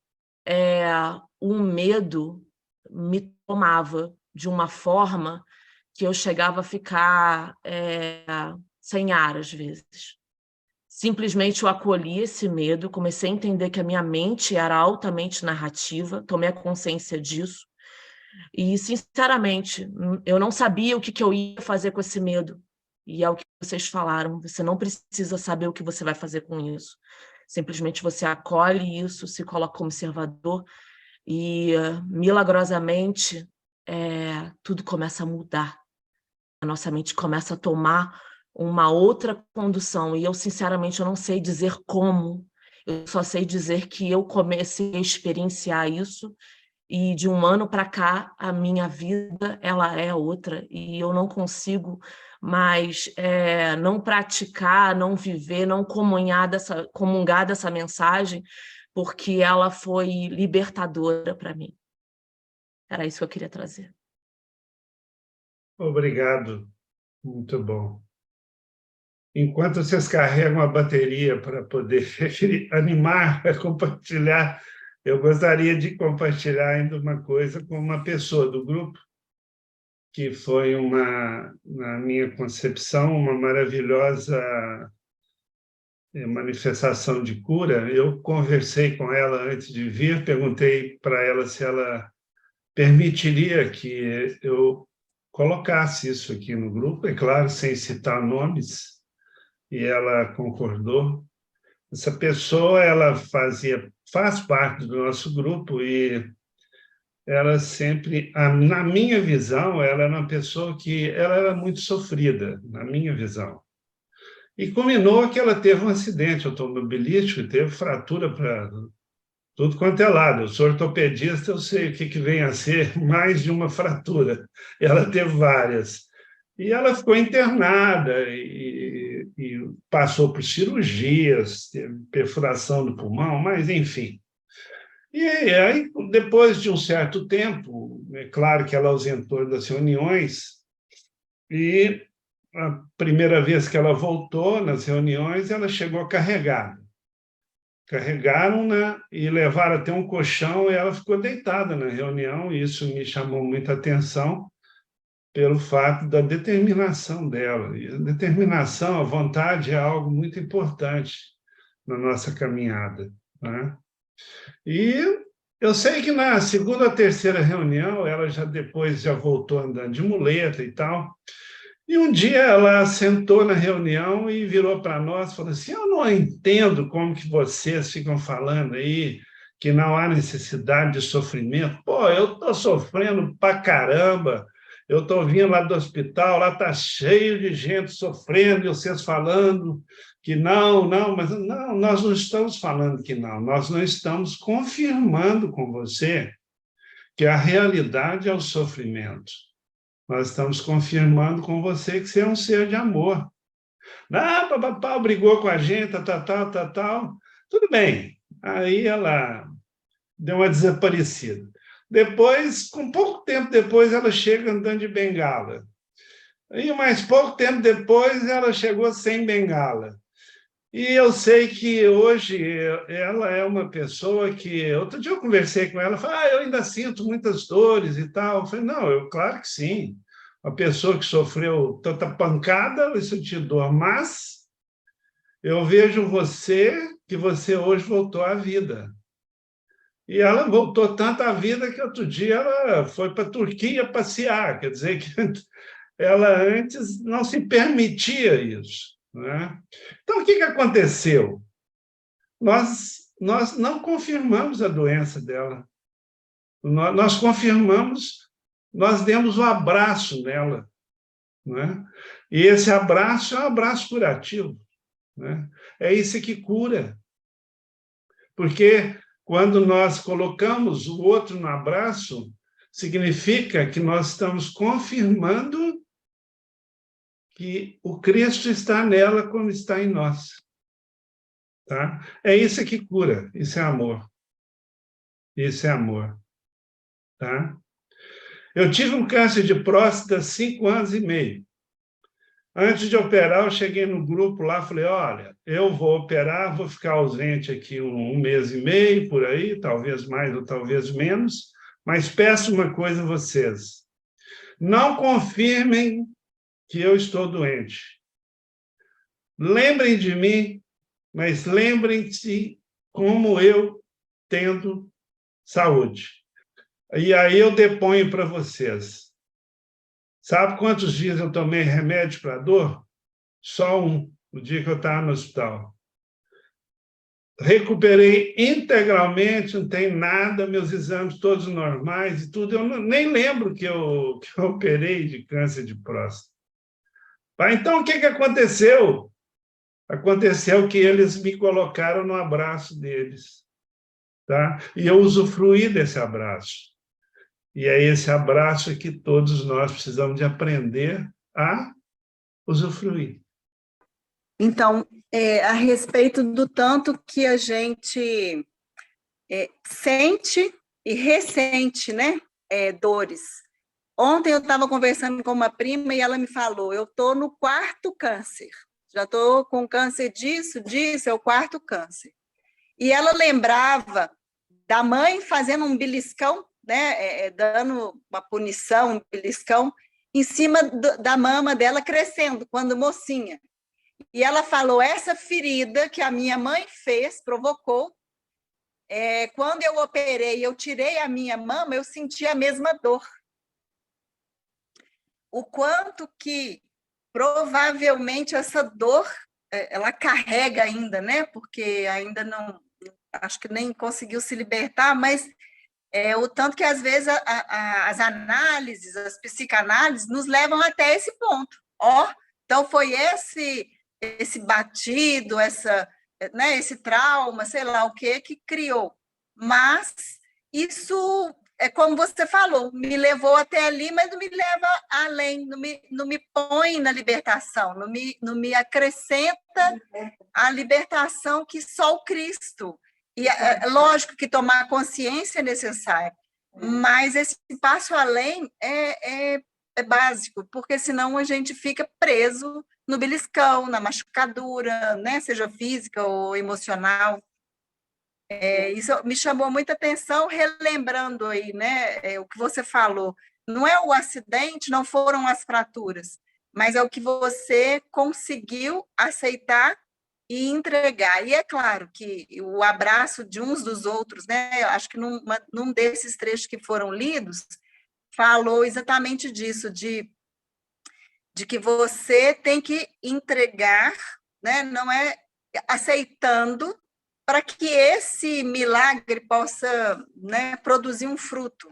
G: o medo me tomava de uma forma que eu chegava a ficar sem ar, às vezes. Simplesmente eu acolhi esse medo, comecei a entender que a minha mente era altamente narrativa, tomei a consciência disso, e, sinceramente, eu não sabia o que eu ia fazer com esse medo. E é o que vocês falaram, você não precisa saber o que você vai fazer com isso. Simplesmente você acolhe isso, se coloca como observador e, milagrosamente, tudo começa a mudar. A nossa mente começa a tomar uma outra condução. E eu, sinceramente, eu não sei dizer como Eu só sei dizer que eu comecei a experienciar isso e de um ano para cá a minha vida ela é outra e eu não consigo mais não praticar, não viver, não comungar dessa mensagem, porque ela foi libertadora para mim. Era isso que eu queria trazer.
A: Obrigado, muito bom. Enquanto vocês carregam a bateria para poder animar, compartilhar, eu gostaria de compartilhar ainda uma coisa com uma pessoa do grupo, que foi na minha concepção, uma maravilhosa manifestação de cura. Eu conversei com ela antes de vir, perguntei para ela se ela permitiria que eu colocasse isso aqui no grupo, é claro, sem citar nomes, e ela concordou. Essa pessoa, ela faz parte do nosso grupo e ela sempre, na minha visão, ela era uma pessoa que ela era muito sofrida, na minha visão. E culminou que ela teve um acidente automobilístico e teve fratura para tudo quanto é lado. Eu sou ortopedista, eu sei o que vem a ser mais de uma fratura. Ela teve várias. E ela ficou internada e passou por cirurgias, teve perfuração do pulmão, mas enfim. E aí, depois de um certo tempo, é claro que ela ausentou das reuniões, e a primeira vez que ela voltou nas reuniões, ela chegou carregada. Carregaram-na e levaram até um colchão e ela ficou deitada na reunião, e isso me chamou muita atenção pelo fato da determinação dela. E a determinação, a vontade é algo muito importante na nossa caminhada, né? E eu sei que na segunda ou terceira reunião, ela depois já voltou andando de muleta e tal, e um dia ela sentou na reunião e virou para nós e falou assim: eu não entendo como que vocês ficam falando aí que não há necessidade de sofrimento. Pô, eu estou sofrendo pra caramba, eu estou vindo lá do hospital, lá está cheio de gente sofrendo, e vocês falando que não, mas não, nós não estamos falando que não, nós não estamos confirmando com você que a realidade é o sofrimento. Nós estamos confirmando com você que você é um ser de amor. Ah, papapá, brigou com a gente, tal. Tudo bem. Aí ela deu uma desaparecida. Depois, com pouco tempo depois, ela chega andando de bengala. E mais pouco tempo depois, ela chegou sem bengala. E eu sei que hoje ela é uma pessoa que... Outro dia eu conversei com ela, falei, eu ainda sinto muitas dores e tal. Eu falei, não, claro que sim. Uma pessoa que sofreu tanta pancada vai sentir dor, mas eu vejo que você hoje voltou à vida. E ela voltou tanto à vida que outro dia ela foi para a Turquia passear, quer dizer que ela antes não se permitia isso, né? Então, o que aconteceu? Nós não confirmamos a doença dela. Nós confirmamos, nós demos um abraço nela, né? E esse abraço é um abraço curativo, né? É isso que cura. Porque quando nós colocamos o outro no abraço, significa que nós estamos confirmando que o Cristo está nela como está em nós. Tá? É isso que cura, isso é amor. Isso é amor. Tá? Eu tive um câncer de próstata há 5 anos e meio. Antes de operar, eu cheguei no grupo lá, falei, olha, eu vou operar, vou ficar ausente aqui um mês e meio, por aí, talvez mais ou talvez menos, mas peço uma coisa a vocês. Não confirmem que eu estou doente. Lembrem de mim, mas lembrem-se como eu tendo saúde. E aí eu deponho para vocês. Sabe quantos dias eu tomei remédio para dor? Só um, no dia que eu estava no hospital. Recuperei integralmente, não tem nada, meus exames todos normais e tudo. Eu nem lembro que eu operei de câncer de próstata. Então, o que aconteceu? Aconteceu que eles me colocaram no abraço deles, tá? E eu usufruí desse abraço. E é esse abraço que todos nós precisamos de aprender a usufruir.
H: Então, a respeito do tanto que a gente sente e ressente, né, dores. Ontem eu estava conversando com uma prima e ela me falou, eu estou no 4º câncer, já estou com câncer disso, é o 4º câncer. E ela lembrava da mãe fazendo um beliscão, né, dando uma punição, um beliscão, em cima da mama dela crescendo, quando mocinha. E ela falou, essa ferida que a minha mãe fez, provocou, quando eu operei, eu tirei a minha mama, eu senti a mesma dor. O quanto que, provavelmente, essa dor, ela carrega ainda, né? Porque ainda não, acho que nem conseguiu se libertar, mas o tanto que, às vezes, as análises, as psicanálises, nos levam até esse ponto. Então, foi esse batido, né, esse trauma, sei lá o que criou. Mas isso, como você falou, me levou até ali, mas não me leva além, não me põe na libertação, não me acrescenta a libertação que só o Cristo. E lógico que tomar consciência é necessário, mas esse passo além é básico, porque senão a gente fica preso no beliscão, na machucadura, né, seja física ou emocional. Isso me chamou muita atenção, relembrando aí, né, o que você falou. Não é o acidente, não foram as fraturas, mas é o que você conseguiu aceitar e entregar. E é claro que o abraço de uns dos outros, né, eu acho que num desses trechos que foram lidos, falou exatamente disso, de que você tem que entregar, né, não é aceitando, para que esse milagre possa, né, produzir um fruto,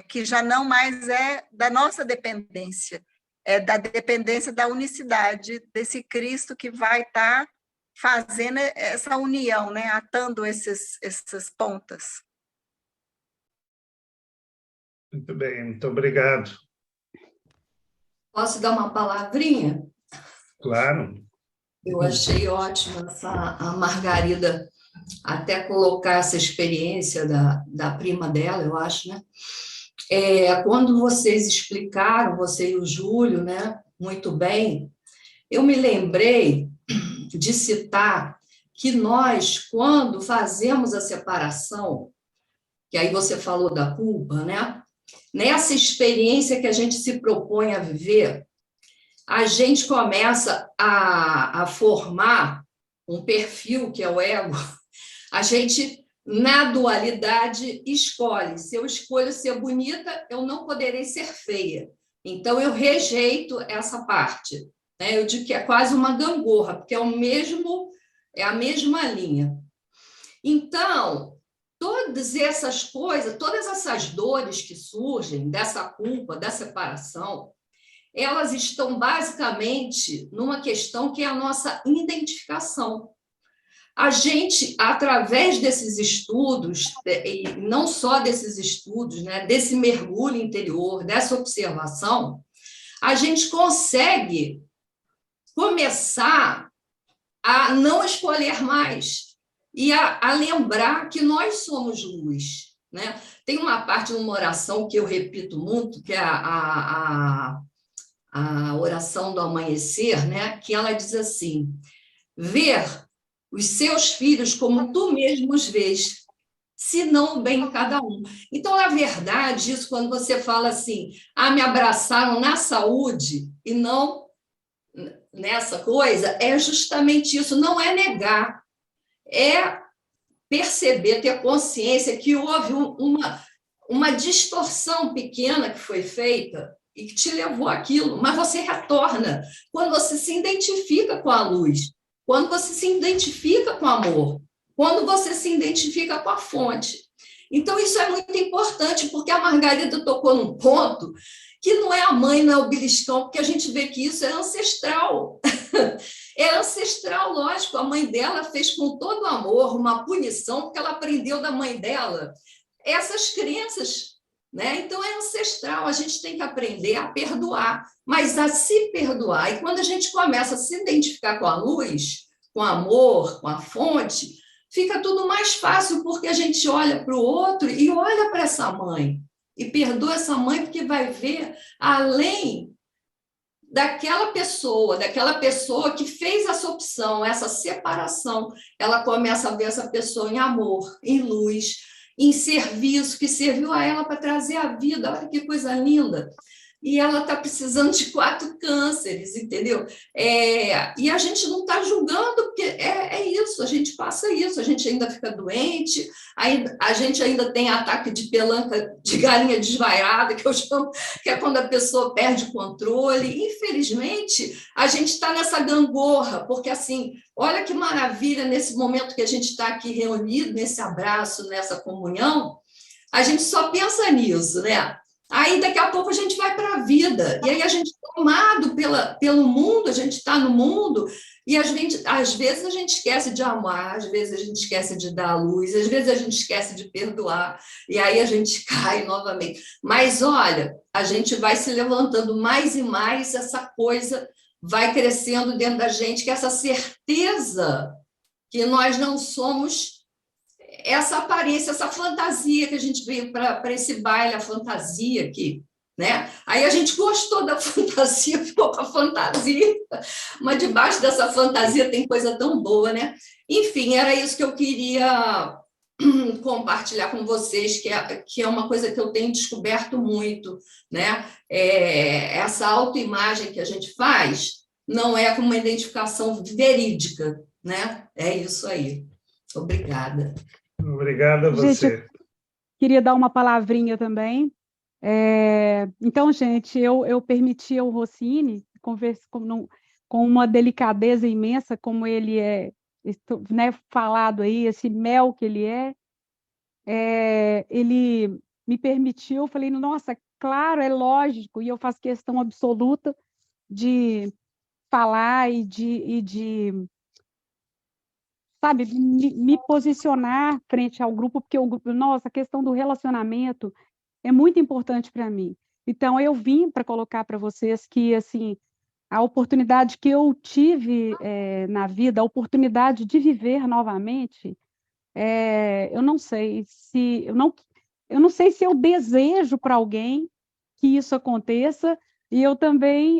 H: que já não mais é da nossa dependência, é da dependência da unicidade desse Cristo que vai estar fazendo essa união, né, atando essas pontas.
A: Muito bem, muito obrigado.
I: Posso dar uma palavrinha?
A: Claro.
I: Eu achei ótima a Margarida até colocar essa experiência da prima dela, eu acho, né? Quando vocês explicaram, você e o Júlio, né, muito bem, eu me lembrei de citar que nós, quando fazemos a separação, que aí você falou da culpa, né? Nessa experiência que a gente se propõe a viver, a gente começa a formar um perfil, que é o ego. A gente, na dualidade, escolhe. Se eu escolho ser bonita, eu não poderei ser feia. Então, eu rejeito essa parte. Né? Eu digo que é quase uma gangorra, porque é a mesma linha. Então, todas essas coisas, todas essas dores que surgem dessa culpa, da separação, elas estão basicamente numa questão que é a nossa identificação. A gente, através desses estudos, e não só desses estudos, né, desse mergulho interior, dessa observação, a gente consegue começar a não escolher mais e a lembrar que nós somos luz. Né? Tem uma parte de uma oração que eu repito muito, que é a oração do amanhecer, né? Que ela diz assim, ver os seus filhos como tu mesmo os vês, se não o bem em cada um. Então, na verdade, isso quando você fala assim, me abraçaram na saúde e não nessa coisa, é justamente isso, não é negar, é perceber, ter consciência que houve uma distorção pequena que foi feita e que te levou àquilo, mas você retorna quando você se identifica com a luz, quando você se identifica com o amor, quando você se identifica com a fonte. Então, isso é muito importante, porque a Margarida tocou num ponto que não é a mãe, não é o beliscão, porque a gente vê que isso é ancestral. É ancestral, lógico. A mãe dela fez com todo amor uma punição, porque ela aprendeu da mãe dela essas crenças, né? Então, é ancestral. A gente tem que aprender a perdoar, mas a se perdoar. E quando a gente começa a se identificar com a luz, com o amor, com a fonte, fica tudo mais fácil, porque a gente olha para o outro e olha para essa mãe. E perdoa essa mãe, porque vai ver além daquela pessoa que fez essa opção, essa separação. Ela começa a ver essa pessoa em amor, em luz, em serviço, que serviu a ela para trazer a vida. Olha que coisa linda. E ela está precisando de 4 cânceres, entendeu? E a gente não está julgando, porque é isso, a gente passa isso, a gente ainda fica doente, a gente ainda tem ataque de pelanca de galinha desvairada, que eu chamo, que é quando a pessoa perde o controle. Infelizmente, a gente está nessa gangorra, porque assim, olha que maravilha, nesse momento que a gente está aqui reunido, nesse abraço, nessa comunhão, a gente só pensa nisso, né? Aí, daqui a pouco, a gente vai para a vida. E aí, a gente, tomado pelo mundo, a gente está no mundo, e às vezes a gente esquece de amar, às vezes a gente esquece de dar luz, às vezes a gente esquece de perdoar, e aí a gente cai novamente. Mas, olha, a gente vai se levantando mais e mais, essa coisa vai crescendo dentro da gente, que é essa certeza que nós não somos essa aparência, essa fantasia que a gente veio para esse baile, a fantasia aqui, né? Aí a gente gostou da fantasia, ficou com a fantasia, mas debaixo dessa fantasia tem coisa tão boa, né? Enfim, era isso que eu queria compartilhar com vocês, que é uma coisa que eu tenho descoberto muito, né? Essa autoimagem que a gente faz não é com uma identificação verídica, né? É isso aí. Obrigada.
A: Obrigado a você.
J: Gente, queria dar uma palavrinha também. Então, gente, eu permiti ao Rossini conversar com uma delicadeza imensa, como ele é, né, falado aí, esse mel que ele ele me permitiu, eu falei, nossa, claro, é lógico, e eu faço questão absoluta de falar e de sabe, me posicionar frente ao grupo, porque o grupo, nossa, a questão do relacionamento é muito importante para mim. Então, eu vim para colocar para vocês que, assim, a oportunidade que eu tive na vida, a oportunidade de viver novamente, eu não sei se eu desejo para alguém que isso aconteça, e eu também,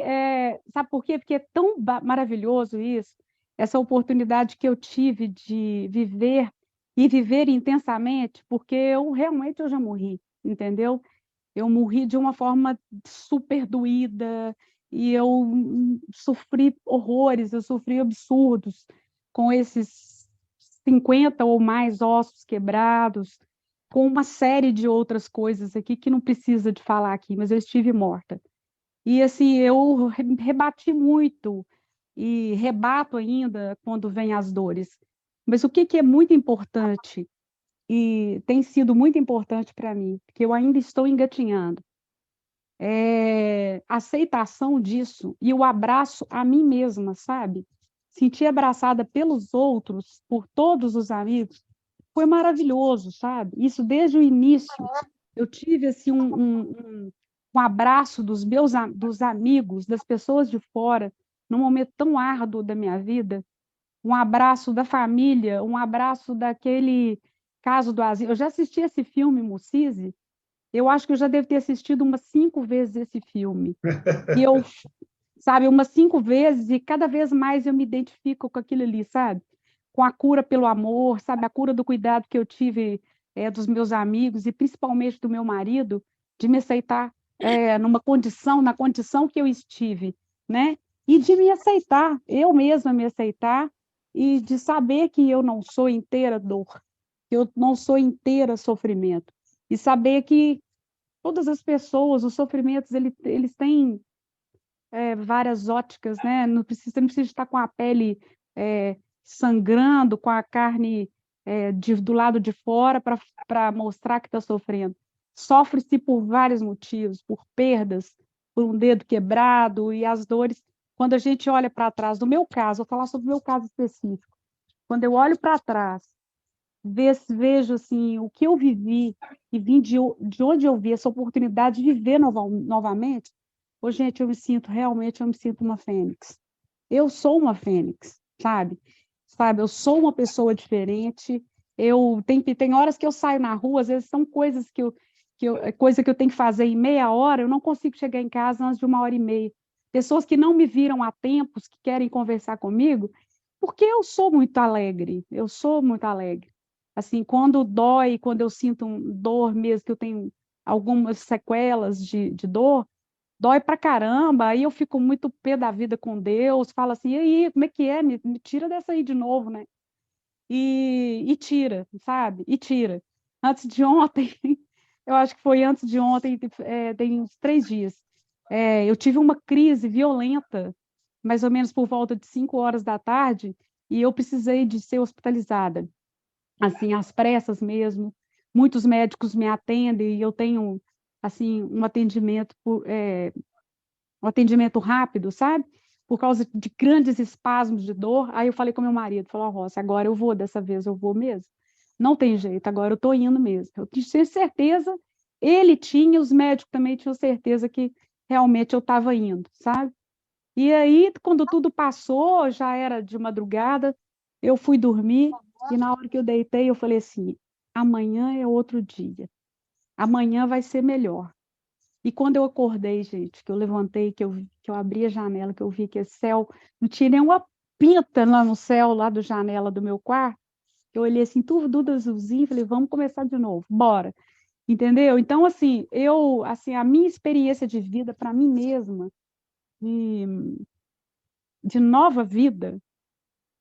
J: sabe por quê? Porque é tão maravilhoso isso, essa oportunidade que eu tive de viver e viver intensamente, porque eu já morri, entendeu? Eu morri de uma forma super doída e eu sofri horrores, eu sofri absurdos com esses 50 ou mais ossos quebrados, com uma série de outras coisas aqui que não precisa de falar aqui, mas eu estive morta. E assim, eu rebati muito e rebato ainda quando vem as dores. Mas o que é muito importante e tem sido muito importante para mim, porque eu ainda estou engatinhando, a aceitação disso e o abraço a mim mesma, sabe? Sentir abraçada pelos outros, por todos os amigos, foi maravilhoso, sabe? Isso desde o início. Eu tive assim um abraço dos amigos, das pessoas de fora, num momento tão árduo da minha vida, um abraço da família, um abraço daquele caso do asilo. Eu já assisti esse filme, Mucise, eu acho que eu já devo ter assistido umas 5 vezes esse filme. E eu, sabe, umas 5 vezes, e cada vez mais eu me identifico com aquilo ali, sabe? Com a cura pelo amor, sabe? A cura do cuidado que eu tive dos meus amigos, e principalmente do meu marido, de me aceitar na condição que eu estive, né? E de me aceitar, eu mesma me aceitar, e de saber que eu não sou inteira dor, que eu não sou inteira sofrimento, e saber que todas as pessoas, os sofrimentos, eles têm várias óticas, né? Você não precisa estar com a pele sangrando, com a carne do lado de fora para mostrar que está sofrendo. Sofre-se por vários motivos, por perdas, por um dedo quebrado, e as dores, quando a gente olha para trás, no meu caso, vou falar sobre o meu caso específico, quando eu olho para trás, vejo assim, o que eu vivi e vim de onde eu vi essa oportunidade de viver novamente, ô, gente, realmente, eu me sinto uma fênix. Eu sou uma fênix, sabe? Eu sou uma pessoa diferente. Tem horas que eu saio na rua, às vezes são coisas coisa que eu tenho que fazer em meia hora, eu não consigo chegar em casa antes de 1h30. Pessoas que não me viram há tempos, que querem conversar comigo, porque eu sou muito alegre, eu sou muito alegre. Assim, quando dói, quando eu sinto dor mesmo, que eu tenho algumas sequelas de dor, dói pra caramba, aí eu fico muito pé da vida com Deus, falo assim, e aí, como é que é? Me tira dessa aí de novo, né? E tira, sabe? E tira. Antes de ontem, eu acho que foi antes de ontem, tem uns 3 dias, eu tive uma crise violenta, mais ou menos por volta de 5 horas da tarde, e eu precisei de ser hospitalizada, assim, às pressas mesmo. Muitos médicos me atendem e eu tenho, assim, um atendimento rápido, sabe? Por causa de grandes espasmos de dor. Aí eu falei com meu marido, falou, Rossi, agora eu vou, dessa vez eu vou mesmo. Não tem jeito, agora eu estou indo mesmo. Eu tinha certeza, ele tinha, os médicos também tinham certeza que realmente eu estava indo, sabe? E aí, quando tudo passou, já era de madrugada, eu fui dormir, e na hora que eu deitei, eu falei assim, amanhã é outro dia, amanhã vai ser melhor. E quando eu acordei, gente, que eu levantei, que eu abri a janela, que eu vi que o céu, não tinha nenhuma pinta lá no céu, lá da janela do meu quarto, eu olhei assim, tudo azulzinho, falei, vamos começar de novo, bora. Entendeu? Então, assim, a minha experiência de vida para mim mesma, de, de nova vida,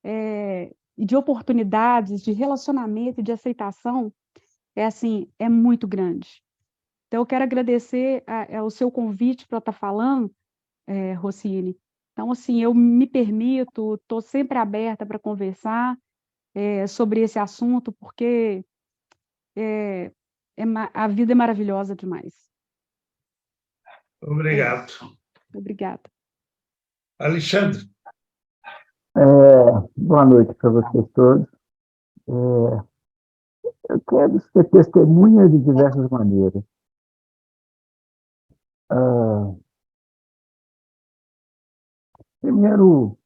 J: e de oportunidades, de relacionamento, de aceitação, assim, é muito grande. Então, eu quero agradecer o seu convite para estar falando, Rocine. Então, assim, eu me permito, estou sempre aberta para conversar sobre esse assunto, porque a vida é maravilhosa demais.
A: Obrigado.
J: Obrigada.
A: Alexandre.
K: Boa noite para vocês todos. Eu quero ser testemunha de diversas maneiras. Primeiro,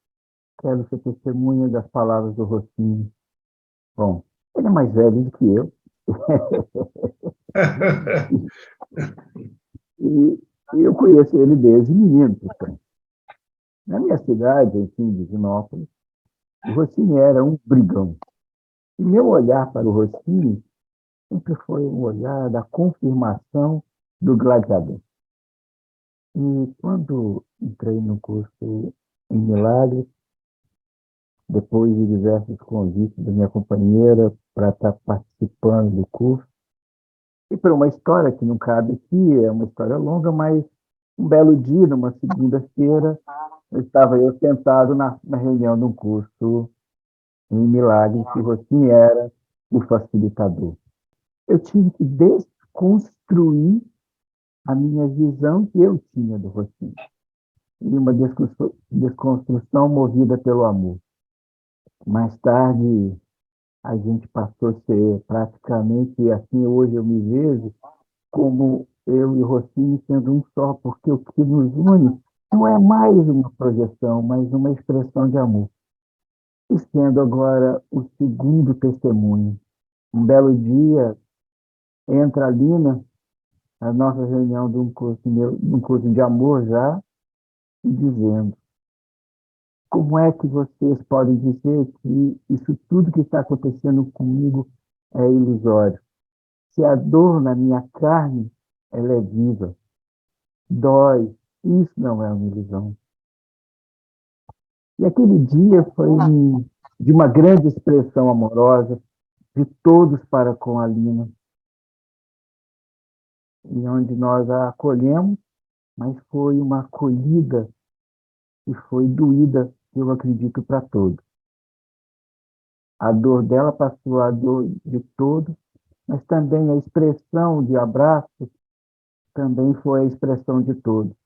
K: quero ser testemunha das palavras do Rocinho. Bom, ele é mais velho do que eu. E eu conheço ele desde menino, portanto. Na minha cidade, em Divinópolis, o Rocinho era um brigão. E meu olhar para o Rocinho sempre foi um olhar da confirmação do gladiador. E quando entrei no curso em Milagres, depois de diversos convites da minha companheira para estar participando do curso, e por uma história que não cabe aqui, é uma história longa, mas um belo dia, numa segunda-feira, estava eu sentado na reunião de um curso em Milagres, que o Rocinho era o facilitador. Eu tive que desconstruir a minha visão que eu tinha do Rocinho, e uma desconstrução movida pelo amor. Mais tarde, a gente passou a ser praticamente, assim, hoje eu me vejo como eu e o Rocinho sendo um só, porque o que nos une não é mais uma projeção, mas uma expressão de amor. E sendo agora o segundo testemunho. Um belo dia, entra a Lina, a nossa reunião de um curso de amor já, e dizendo, como é que vocês podem dizer que isso tudo que está acontecendo comigo é ilusório? Se a dor na minha carne, ela é viva, dói, isso não é uma ilusão. E aquele dia foi de uma grande expressão amorosa, de todos para com a Lina, e onde nós a acolhemos, mas foi uma acolhida que foi doída, eu acredito, para todos. A dor dela passou a dor de todos, mas também a expressão de abraço também foi a expressão de todos.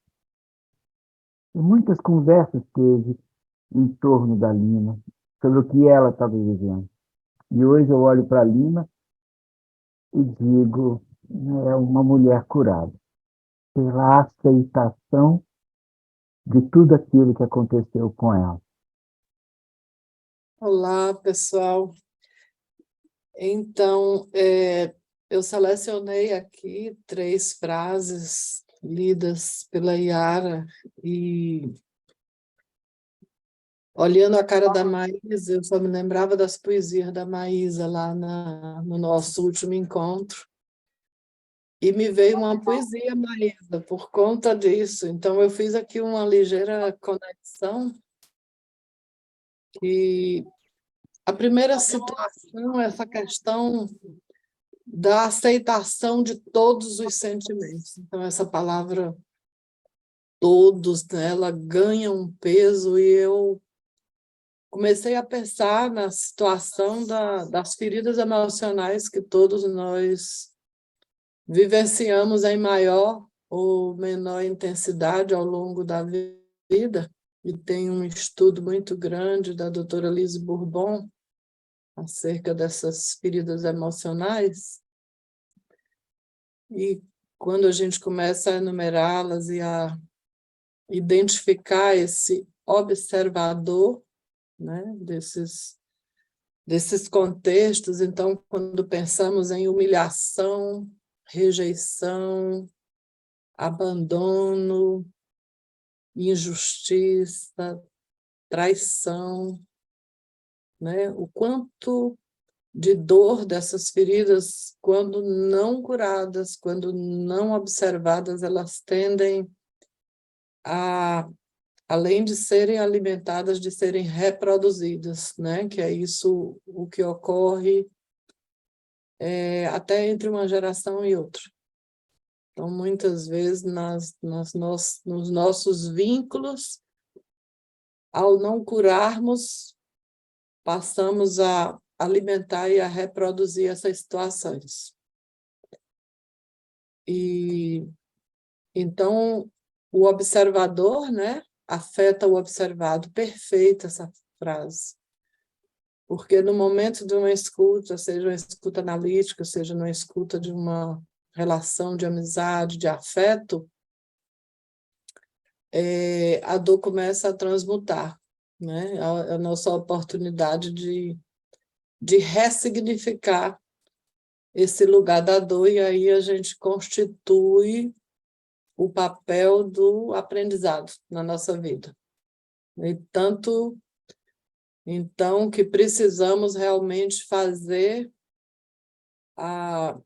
K: E muitas conversas teve em torno da Lina, sobre o que ela estava vivendo. E hoje eu olho para a Lina e digo, é uma mulher curada, pela aceitação de tudo aquilo que aconteceu com ela.
L: Olá, pessoal. Então, eu selecionei aqui 3 frases lidas pela Yara e, olhando a cara da Maísa, eu só me lembrava das poesias da Maísa lá no nosso último encontro. E me veio uma poesia, Maísa, por conta disso. Então, eu fiz aqui uma ligeira conexão. E a primeira situação é essa questão da aceitação de todos os sentimentos. Então, essa palavra todos, né, ela ganha um peso, e eu comecei a pensar na situação das feridas emocionais que todos nós vivenciamos em maior ou menor intensidade ao longo da vida. E tem um estudo muito grande da doutora Lise Bourbon acerca dessas feridas emocionais. E quando a gente começa a enumerá-las e a identificar esse observador, né, desses contextos, então, quando pensamos em humilhação, rejeição, abandono, injustiça, traição, né, o quanto de dor dessas feridas, quando não curadas, quando não observadas, elas tendem a, além de serem alimentadas, de serem reproduzidas, né? Que é isso o que ocorre até entre uma geração e outra. Então, muitas vezes, nos nossos vínculos, ao não curarmos, passamos a alimentar e a reproduzir essas situações. E então o observador, né, afeta o observado. Perfeita essa frase. Porque no momento de uma escuta, seja uma escuta analítica, seja uma escuta de uma relação de amizade, de afeto, a dor começa a transmutar, né? A nossa oportunidade de ressignificar esse lugar da dor, e aí a gente constitui o papel do aprendizado na nossa vida. E tanto, então, que precisamos realmente fazer a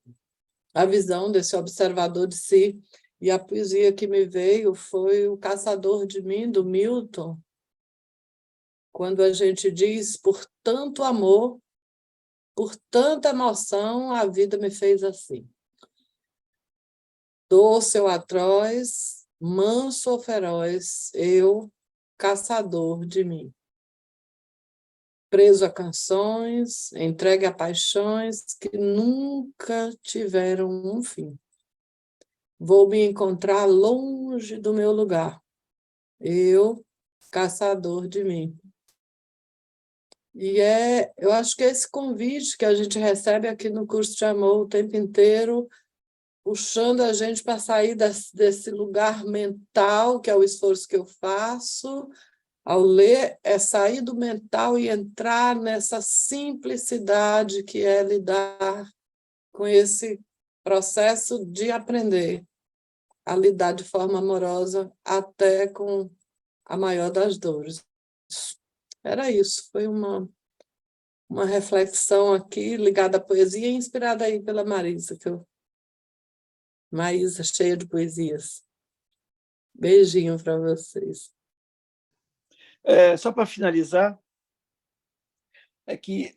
L: visão desse observador de si. E a poesia que me veio foi O Caçador de Mim, do Milton, quando a gente diz, por tanto amor, por tanta emoção, a vida me fez assim. Doce ou atroz, manso ou feroz, eu, caçador de mim. Preso a canções, entregue a paixões que nunca tiveram um fim. Vou me encontrar longe do meu lugar, eu, caçador de mim. E eu acho que é esse convite que a gente recebe aqui no curso de amor o tempo inteiro, puxando a gente para sair desse lugar mental, que é o esforço que eu faço, ao ler, é sair do mental e entrar nessa simplicidade que é lidar com esse processo de aprender a lidar de forma amorosa até com a maior das dores. Era isso, foi uma reflexão aqui ligada à poesia, inspirada aí pela Marisa, Maísa, cheia de poesias. Beijinho para vocês.
M: Só para finalizar, é que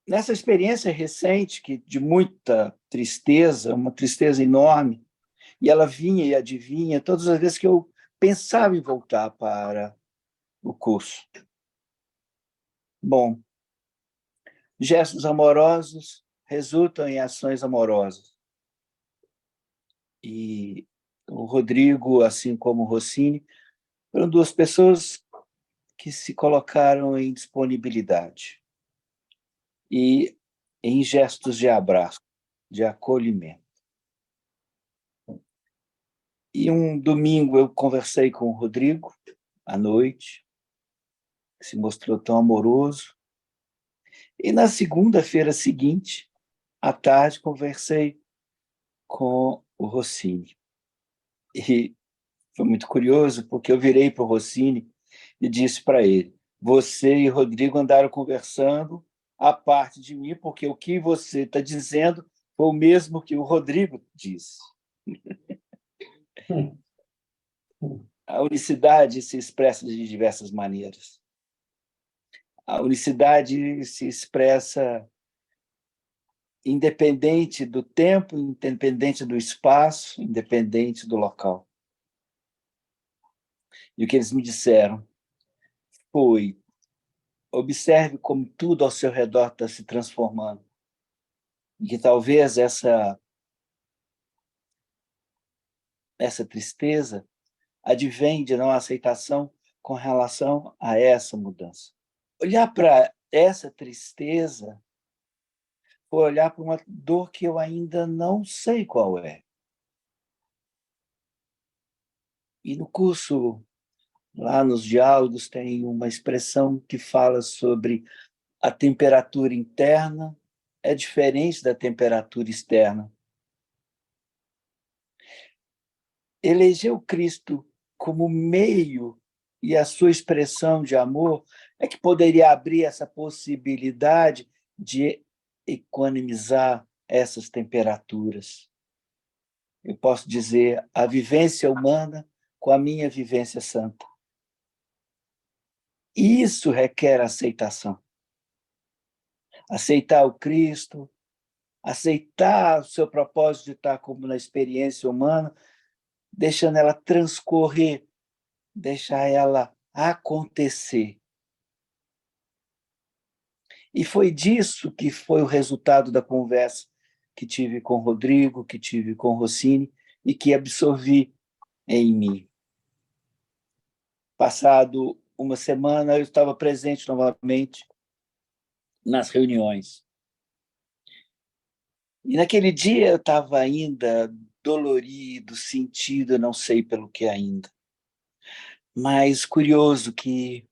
M: nessa experiência recente, de muita tristeza, uma tristeza enorme, e ela vinha e adivinha todas as vezes que eu pensava em voltar para o curso. Bom, gestos amorosos resultam em ações amorosas. E o Rodrigo, assim como o Rossini, Foram duas pessoas que se colocaram em disponibilidade e em gestos de abraço, de acolhimento. E um domingo eu conversei com o Rodrigo, à noite, que se mostrou tão amoroso. E na segunda-feira seguinte, à tarde, conversei com o Rossini. E foi muito curioso, porque eu virei para o Rossini e disse para ele: você e o Rodrigo andaram conversando à parte de mim, porque o que você está dizendo foi o mesmo que o Rodrigo disse. A unicidade se expressa de diversas maneiras. A unicidade se expressa independente do tempo, independente do espaço, independente do local. E o que eles me disseram foi: observe como tudo ao seu redor está se transformando. E que talvez essa tristeza advém de não aceitação com relação a essa mudança. Olhar para essa tristeza foi olhar para uma dor que eu ainda não sei qual é. E no curso, lá nos diálogos, tem uma expressão que fala sobre a temperatura interna é diferente da temperatura externa. Eleger o Cristo como meio e a sua expressão de amor é que poderia abrir essa possibilidade de equanimizar essas temperaturas. Eu posso dizer a vivência humana com a minha vivência santa. Isso requer aceitação. Aceitar o Cristo, aceitar o seu propósito de estar como na experiência humana, deixando ela transcorrer, deixar ela acontecer. E foi disso que foi o resultado da conversa que tive com o Rodrigo, que tive com o Rossini e que absorvi em mim. Passado uma semana, eu estava presente novamente nas reuniões. E naquele dia eu estava ainda dolorido, sentido, não sei pelo que ainda. Mas curioso que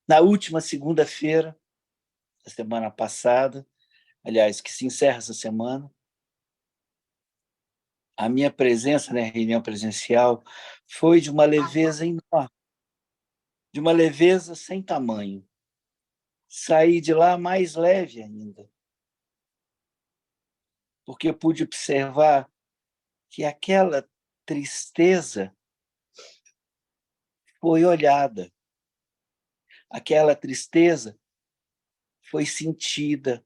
M: na última segunda-feira, da semana passada, aliás, que se encerra essa semana, a minha presença na reunião presencial foi de uma leveza enorme, de uma leveza sem tamanho. Saí de lá mais leve ainda, porque eu pude observar que aquela tristeza foi olhada, aquela tristeza foi sentida,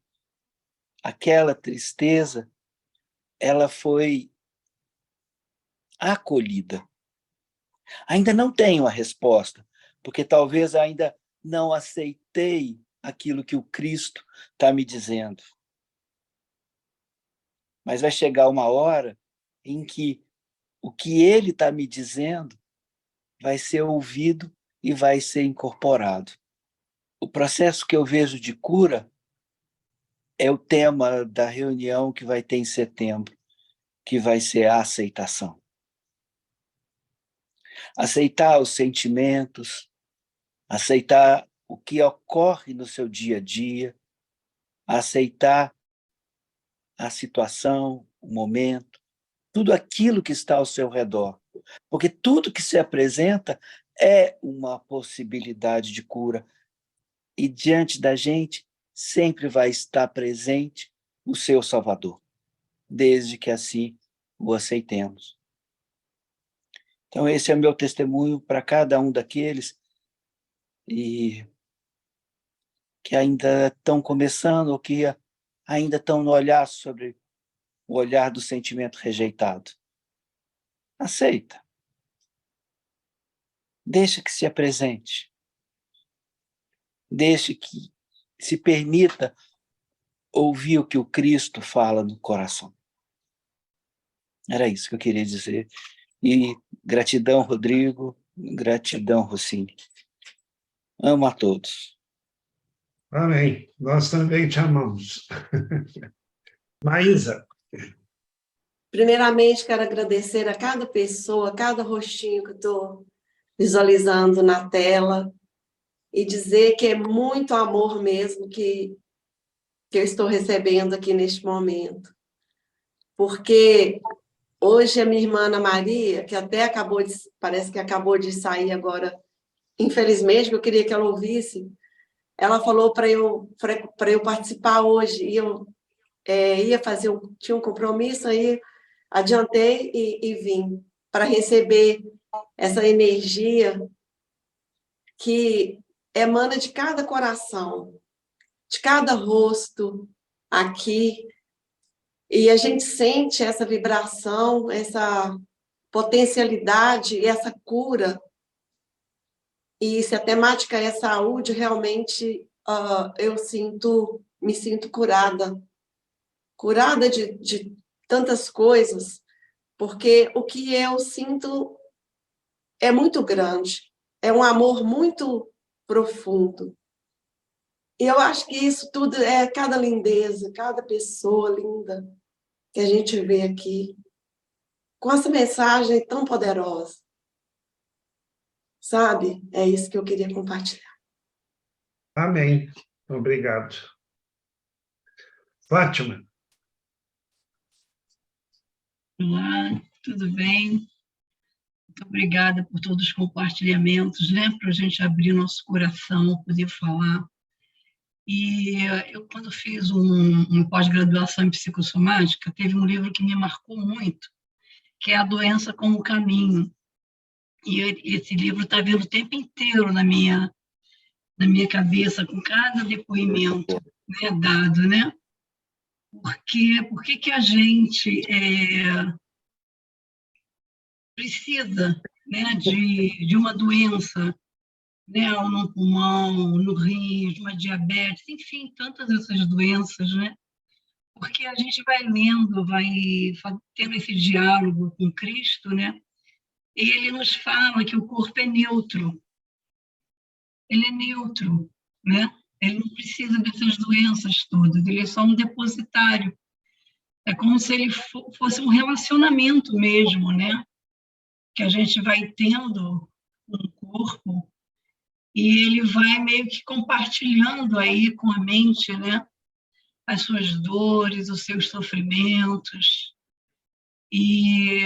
M: aquela tristeza ela foi acolhida. Ainda não tenho a resposta, porque talvez ainda não aceitei aquilo que o Cristo está me dizendo. Mas vai chegar uma hora em que o que ele está me dizendo vai ser ouvido e vai ser incorporado. O processo que eu vejo de cura é o tema da reunião que vai ter em setembro, que vai ser a aceitação. Aceitar os sentimentos, aceitar o que ocorre no seu dia a dia, aceitar a situação, o momento, tudo aquilo que está ao seu redor. Porque tudo que se apresenta é uma possibilidade de cura. E diante da gente sempre vai estar presente o seu Salvador, desde que assim o aceitemos. Então, esse é o meu testemunho para cada um daqueles e que ainda estão começando, ou que ainda estão no olhar sobre o olhar do sentimento rejeitado. Aceita. Deixa que se apresente. Deixa que se permita ouvir o que o Cristo fala no coração. Era isso que eu queria dizer. E gratidão, Rodrigo, Gratidão, Rossini. Amo a todos.
A: Amém. Nós também te amamos. Maísa.
N: Primeiramente, quero agradecer a cada pessoa, a cada rostinho que eu estou visualizando na tela e dizer que é muito amor mesmo que eu estou recebendo aqui neste momento. Porque hoje a minha irmã Ana Maria, que até parece que acabou de sair agora, infelizmente, que eu queria que ela ouvisse, ela falou para eu participar hoje, e eu tinha um compromisso, aí adiantei e vim para receber essa energia que emana de cada coração, de cada rosto aqui, e a gente sente essa vibração, essa potencialidade, essa cura. E se a temática é saúde, realmente eu me sinto curada de tantas coisas, porque o que eu sinto é muito grande, é um amor muito profundo. E eu acho que isso tudo é cada lindeza, cada pessoa linda que a gente vê aqui, com essa mensagem tão poderosa. Sabe? É isso que eu queria compartilhar.
A: Amém. Obrigado. Fátima.
O: Olá, tudo bem? Muito obrigada por todos os compartilhamentos, né? Para a gente abrir nosso coração, poder falar. E eu, quando fiz uma pós-graduação em psicossomática, teve um livro que me marcou muito, que é A Doença como Caminho. E esse livro está vindo o tempo inteiro na minha cabeça, com cada depoimento, né, dado, né? Por que a gente precisa, né, de uma doença, né, ou no pulmão, no rim, de uma diabetes, enfim, tantas essas doenças, né? Porque a gente vai lendo, vai tendo esse diálogo com Cristo, né? E ele nos fala que o corpo é neutro. Ele é neutro, né? Ele não precisa dessas doenças todas, ele é só um depositário. É como se ele fosse um relacionamento mesmo, né? Que a gente vai tendo com o corpo e ele vai meio que compartilhando aí com a mente, né? As suas dores, os seus sofrimentos. E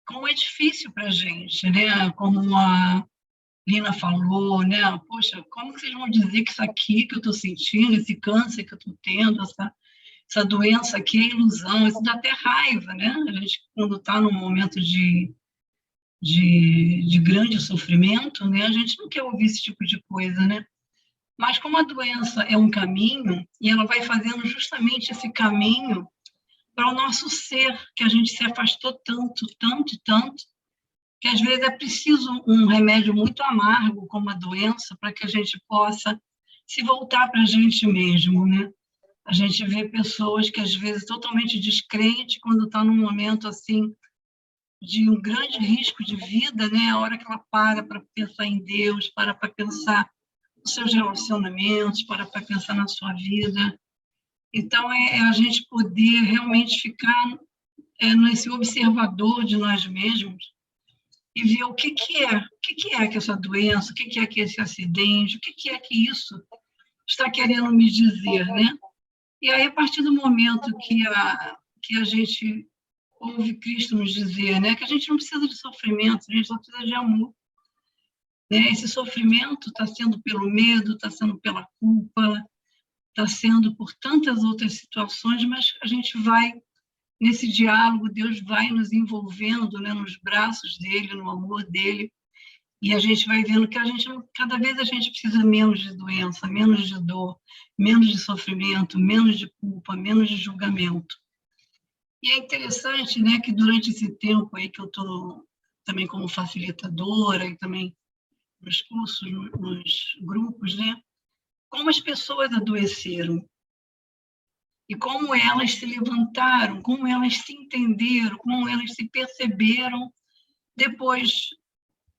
O: como é difícil para a gente, né? Como a Lina falou, né? Poxa, como que vocês vão dizer que isso aqui que eu estou sentindo, esse câncer que eu estou tendo, essa doença aqui é ilusão? Isso dá até raiva, né? A gente, quando está num momento de grande sofrimento, né? A gente não quer ouvir esse tipo de coisa, né? Mas como a doença é um caminho, e ela vai fazendo justamente esse caminho para o nosso ser, que a gente se afastou tanto, que às vezes é preciso um remédio muito amargo, como a doença, para que a gente possa se voltar para a gente mesmo, né? A gente vê pessoas que às vezes totalmente descrentes, quando está num momento assim de um grande risco de vida, né? A hora que ela para pensar em Deus, para pensar nos seus relacionamentos, para pensar na sua vida. Então, é a gente poder realmente ficar nesse observador de nós mesmos e ver o que é que essa doença, o que é que esse acidente, o que é que isso está querendo me dizer, né? E aí, a partir do momento que a gente ouve Cristo nos dizer, né, que a gente não precisa de sofrimento, a gente só precisa de amor. Né? Esse sofrimento está sendo pelo medo, está sendo pela culpa, está sendo por tantas outras situações, mas a gente vai, nesse diálogo, Deus vai nos envolvendo, né, nos braços dele, no amor dele, e a gente vai vendo que cada vez a gente precisa menos de doença, menos de dor, menos de sofrimento, menos de culpa, menos de julgamento. E é interessante, né, que durante esse tempo aí que eu estou também como facilitadora e também nos cursos, nos grupos, né, como as pessoas adoeceram e como elas se levantaram, como elas se entenderam, como elas se perceberam depois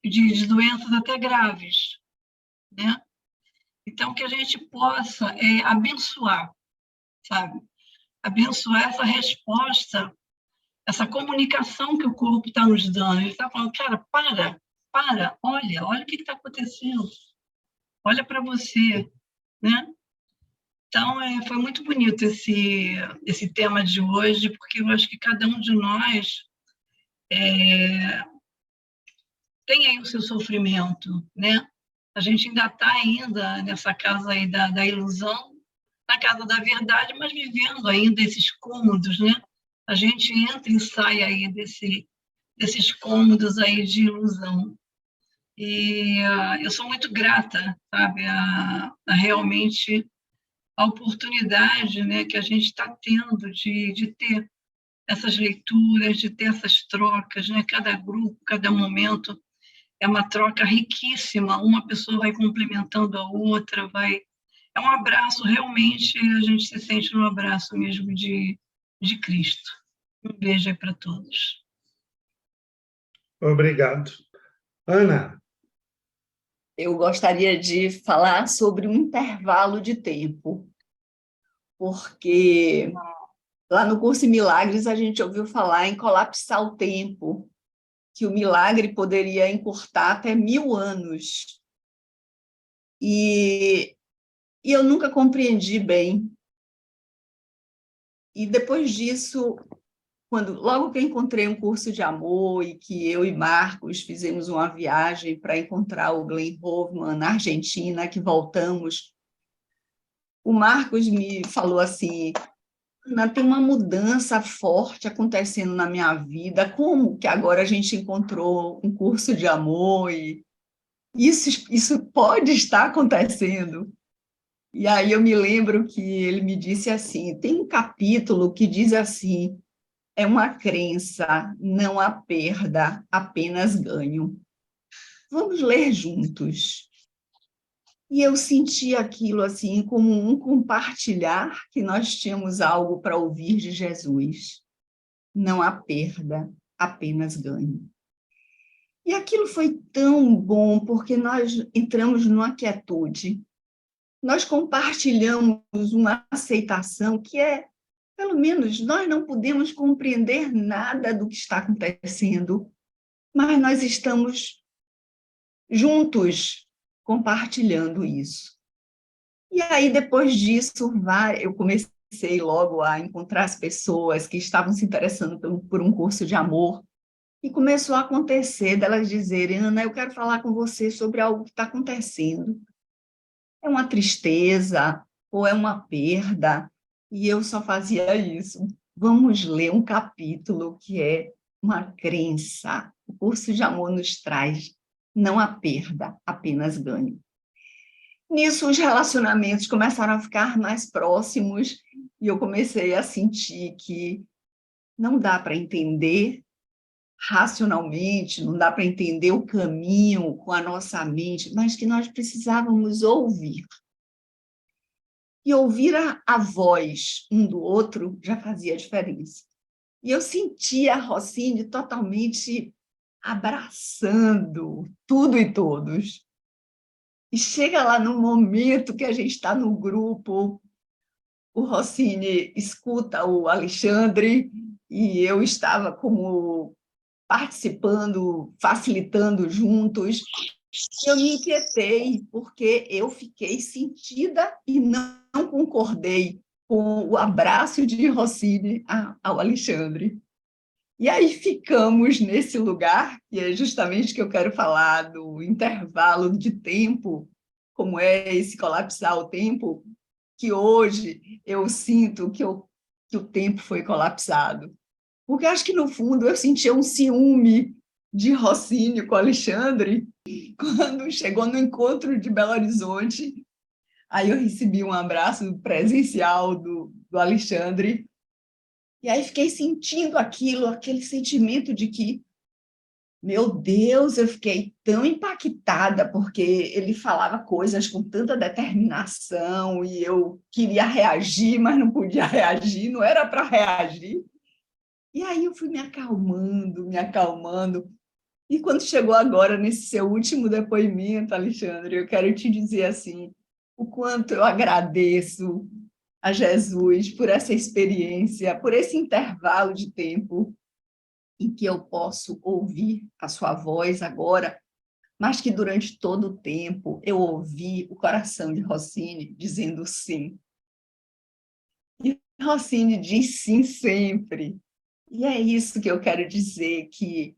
O: de doenças até graves, né? Então, que a gente possa abençoar, sabe? Abençoar essa resposta, essa comunicação que o corpo está nos dando. Ele está falando, cara, olha o que está acontecendo. Olha para você, né? Então, foi muito bonito esse tema de hoje, porque eu acho que cada um de nós tem aí o seu sofrimento, né? A gente ainda está ainda nessa casa aí da ilusão, na casa da verdade, mas vivendo ainda esses cômodos, né? A gente entra e sai aí desses cômodos aí de ilusão. E eu sou muito grata, sabe, a realmente a oportunidade, né, que a gente está tendo de ter essas leituras, de ter essas trocas, né? Cada grupo, cada momento é uma troca riquíssima, uma pessoa vai complementando a outra, é um abraço, realmente, a gente se sente no abraço mesmo de Cristo. Um beijo aí para todos.
A: Obrigado. Ana.
I: Eu gostaria de falar sobre um intervalo de tempo, porque lá no curso em Milagres a gente ouviu falar em colapsar o tempo, que o milagre poderia encurtar até 1000 anos. E eu nunca compreendi bem. E depois disso, logo que eu encontrei um curso de amor e que eu e Marcos fizemos uma viagem para encontrar o Glenn Hoffman na Argentina, que voltamos, o Marcos me falou assim, Ana, tem uma mudança forte acontecendo na minha vida, como que agora a gente encontrou um curso de amor e isso pode estar acontecendo? E aí eu me lembro que ele me disse assim, tem um capítulo que diz assim, é uma crença, não há perda, apenas ganho. Vamos ler juntos. E eu senti aquilo assim como um compartilhar que nós tínhamos algo para ouvir de Jesus. Não há perda, apenas ganho. E aquilo foi tão bom, porque nós entramos numa quietude. Nós compartilhamos uma aceitação que pelo menos, nós não podemos compreender nada do que está acontecendo, mas nós estamos juntos compartilhando isso. E aí, depois disso, eu comecei logo a encontrar as pessoas que estavam se interessando por um curso de amor, e começou a acontecer delas dizerem, Ana, eu quero falar com você sobre algo que está acontecendo. É uma tristeza ou é uma perda? E eu só fazia isso. Vamos ler um capítulo que é uma crença. O curso de amor nos traz não há perda, apenas ganho. Nisso, os relacionamentos começaram a ficar mais próximos e eu comecei a sentir que não dá para entender racionalmente, não dá para entender o caminho com a nossa mente, mas que nós precisávamos ouvir. E ouvir a voz um do outro já fazia diferença. E eu sentia a Rossini totalmente abraçando tudo e todos. E chega lá no momento que a gente está no grupo, o Rossini escuta o Alexandre e eu estava como participando, facilitando juntos. Eu me inquietei, porque eu fiquei sentida e não concordei com o abraço de Rossini ao Alexandre. E aí ficamos nesse lugar, que é justamente que eu quero falar do intervalo de tempo, como é esse colapsar o tempo, que hoje eu sinto que o tempo foi colapsado. Porque acho que, no fundo, eu sentia um ciúme de Rossini com Alexandre, quando chegou no encontro de Belo Horizonte. Aí eu recebi um abraço presencial do Alexandre, e aí fiquei sentindo aquele sentimento de que, meu Deus, eu fiquei tão impactada, porque ele falava coisas com tanta determinação, e eu queria reagir, mas não podia reagir, não era para reagir. E aí eu fui me acalmando,
P: E quando chegou agora, nesse seu último depoimento, Alexandre, eu quero te dizer assim, o quanto eu agradeço a Jesus por essa experiência, por esse intervalo de tempo em que eu posso ouvir a sua voz agora, mas que durante todo o tempo eu ouvi o coração de Rossini dizendo sim. E Rossini diz sim sempre. E é isso que eu quero dizer, que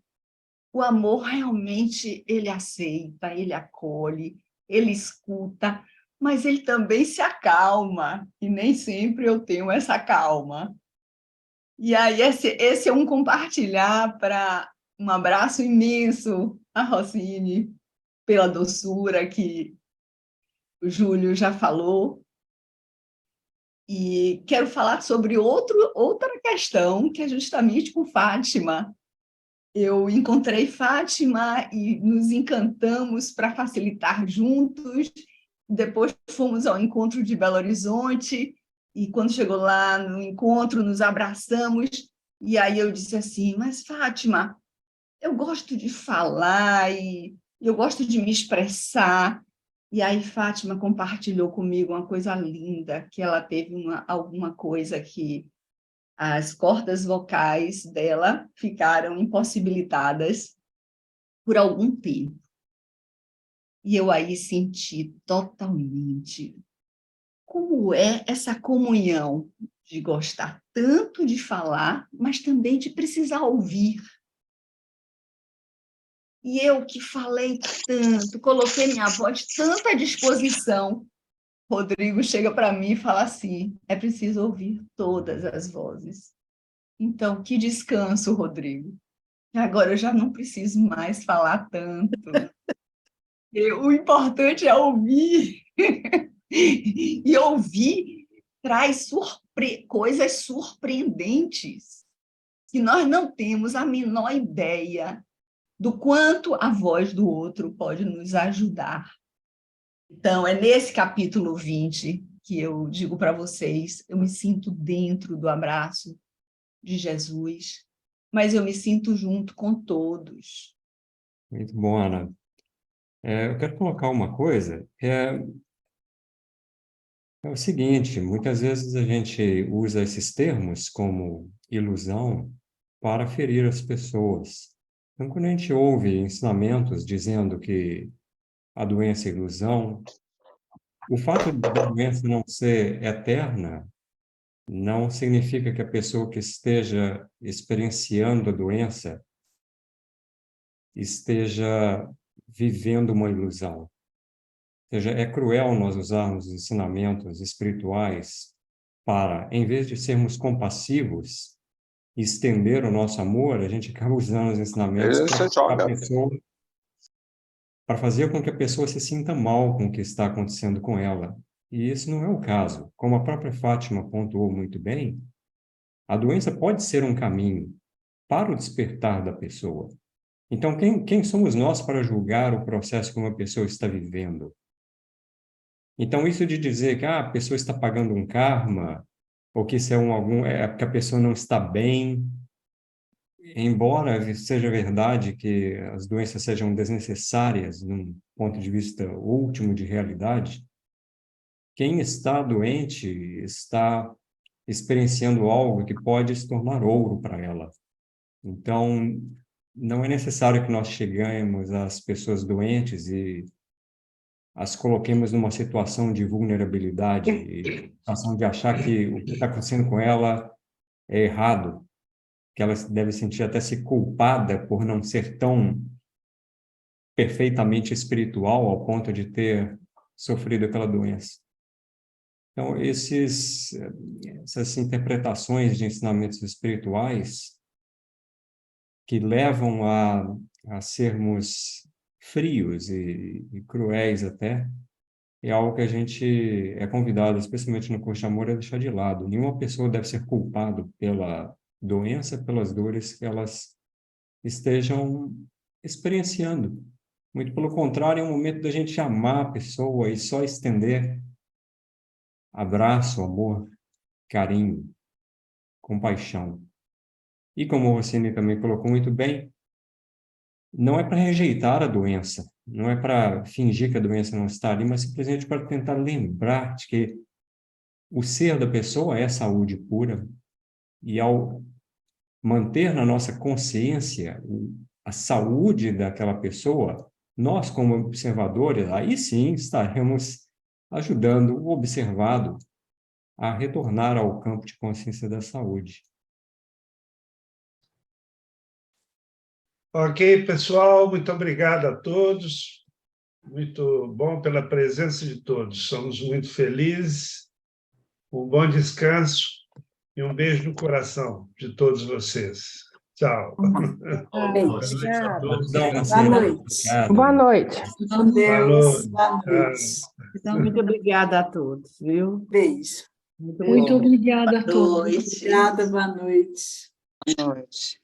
P: o amor realmente ele aceita, ele acolhe, ele escuta, mas ele também se acalma, e nem sempre eu tenho essa calma. E aí esse é um compartilhar para um abraço imenso a Rossini, pela doçura que o Júlio já falou. E quero falar sobre outra questão, que é justamente com Fátima. Eu encontrei Fátima e nos encantamos para facilitar juntos. Depois fomos ao encontro de Belo Horizonte, e quando chegou lá no encontro, nos abraçamos. E aí eu disse assim, mas Fátima, eu gosto de falar e eu gosto de me expressar. E aí Fátima compartilhou comigo uma coisa linda, que ela teve alguma coisa que as cordas vocais dela ficaram impossibilitadas por algum tempo. E eu aí senti totalmente como é essa comunhão de gostar tanto de falar, mas também de precisar ouvir. E eu que falei tanto, coloquei minha voz tanto à disposição, Rodrigo chega para mim e fala assim, é preciso ouvir todas as vozes. Então, que descanso, Rodrigo. Agora eu já não preciso mais falar tanto. O importante é ouvir. E ouvir traz coisas surpreendentes, que nós não temos a menor ideia do quanto a voz do outro pode nos ajudar. Então, é nesse capítulo 20 que eu digo para vocês, eu me sinto dentro do abraço de Jesus, mas eu me sinto junto com todos.
C: Muito bom, Ana. Eu quero colocar uma coisa, é o seguinte, muitas vezes a gente usa esses termos como ilusão para ferir as pessoas. Então, quando a gente ouve ensinamentos dizendo que a doença é ilusão, o fato da doença não ser eterna não significa que a pessoa que esteja experienciando a doença esteja vivendo uma ilusão. Ou seja, é cruel nós usarmos ensinamentos espirituais para, em vez de sermos compassivos e estender o nosso amor, a gente acaba usando os ensinamentos para fazer com que a pessoa se sinta mal com o que está acontecendo com ela. E isso não é o caso. Como a própria Fátima pontuou muito bem, a doença pode ser um caminho para o despertar da pessoa. Então, quem somos nós para julgar o processo que uma pessoa está vivendo? Então, isso de dizer que a pessoa está pagando um karma, ou que isso é porque a pessoa não está bem, embora seja verdade que as doenças sejam desnecessárias num ponto de vista último de realidade, quem está doente está experienciando algo que pode se tornar ouro para ela. Então, não é necessário que nós cheguemos às pessoas doentes e as coloquemos numa situação de vulnerabilidade, situação de achar que o que está acontecendo com ela é errado, que ela deve sentir até se culpada por não ser tão perfeitamente espiritual ao ponto de ter sofrido aquela doença. Então, essas interpretações de ensinamentos espirituais que levam a sermos frios e cruéis até, é algo que a gente é convidado, especialmente no curso de amor, a deixar de lado. Nenhuma pessoa deve ser culpada pela doença, pelas dores que elas estejam experienciando. Muito pelo contrário, é um momento da gente amar a pessoa e só estender abraço, amor, carinho, compaixão. E como o Rossini também colocou muito bem, não é para rejeitar a doença, não é para fingir que a doença não está ali, mas simplesmente para tentar lembrar de que o ser da pessoa é saúde pura, e ao manter na nossa consciência a saúde daquela pessoa, nós, como observadores, aí sim estaremos ajudando o observado a retornar ao campo de consciência da saúde.
A: Ok, pessoal, muito obrigado a todos. Muito bom pela presença de todos. Somos muito felizes. Um bom descanso e um beijo no coração de todos vocês. Tchau.
E: Obrigada.
C: Boa
E: noite. Boa noite.
H: Com Deus.
A: Falou.
H: Boa noite.
E: Então, muito obrigada a todos, viu?
H: Beijo.
J: Muito obrigada a todos.
H: Obrigada, boa noite.
I: Boa noite.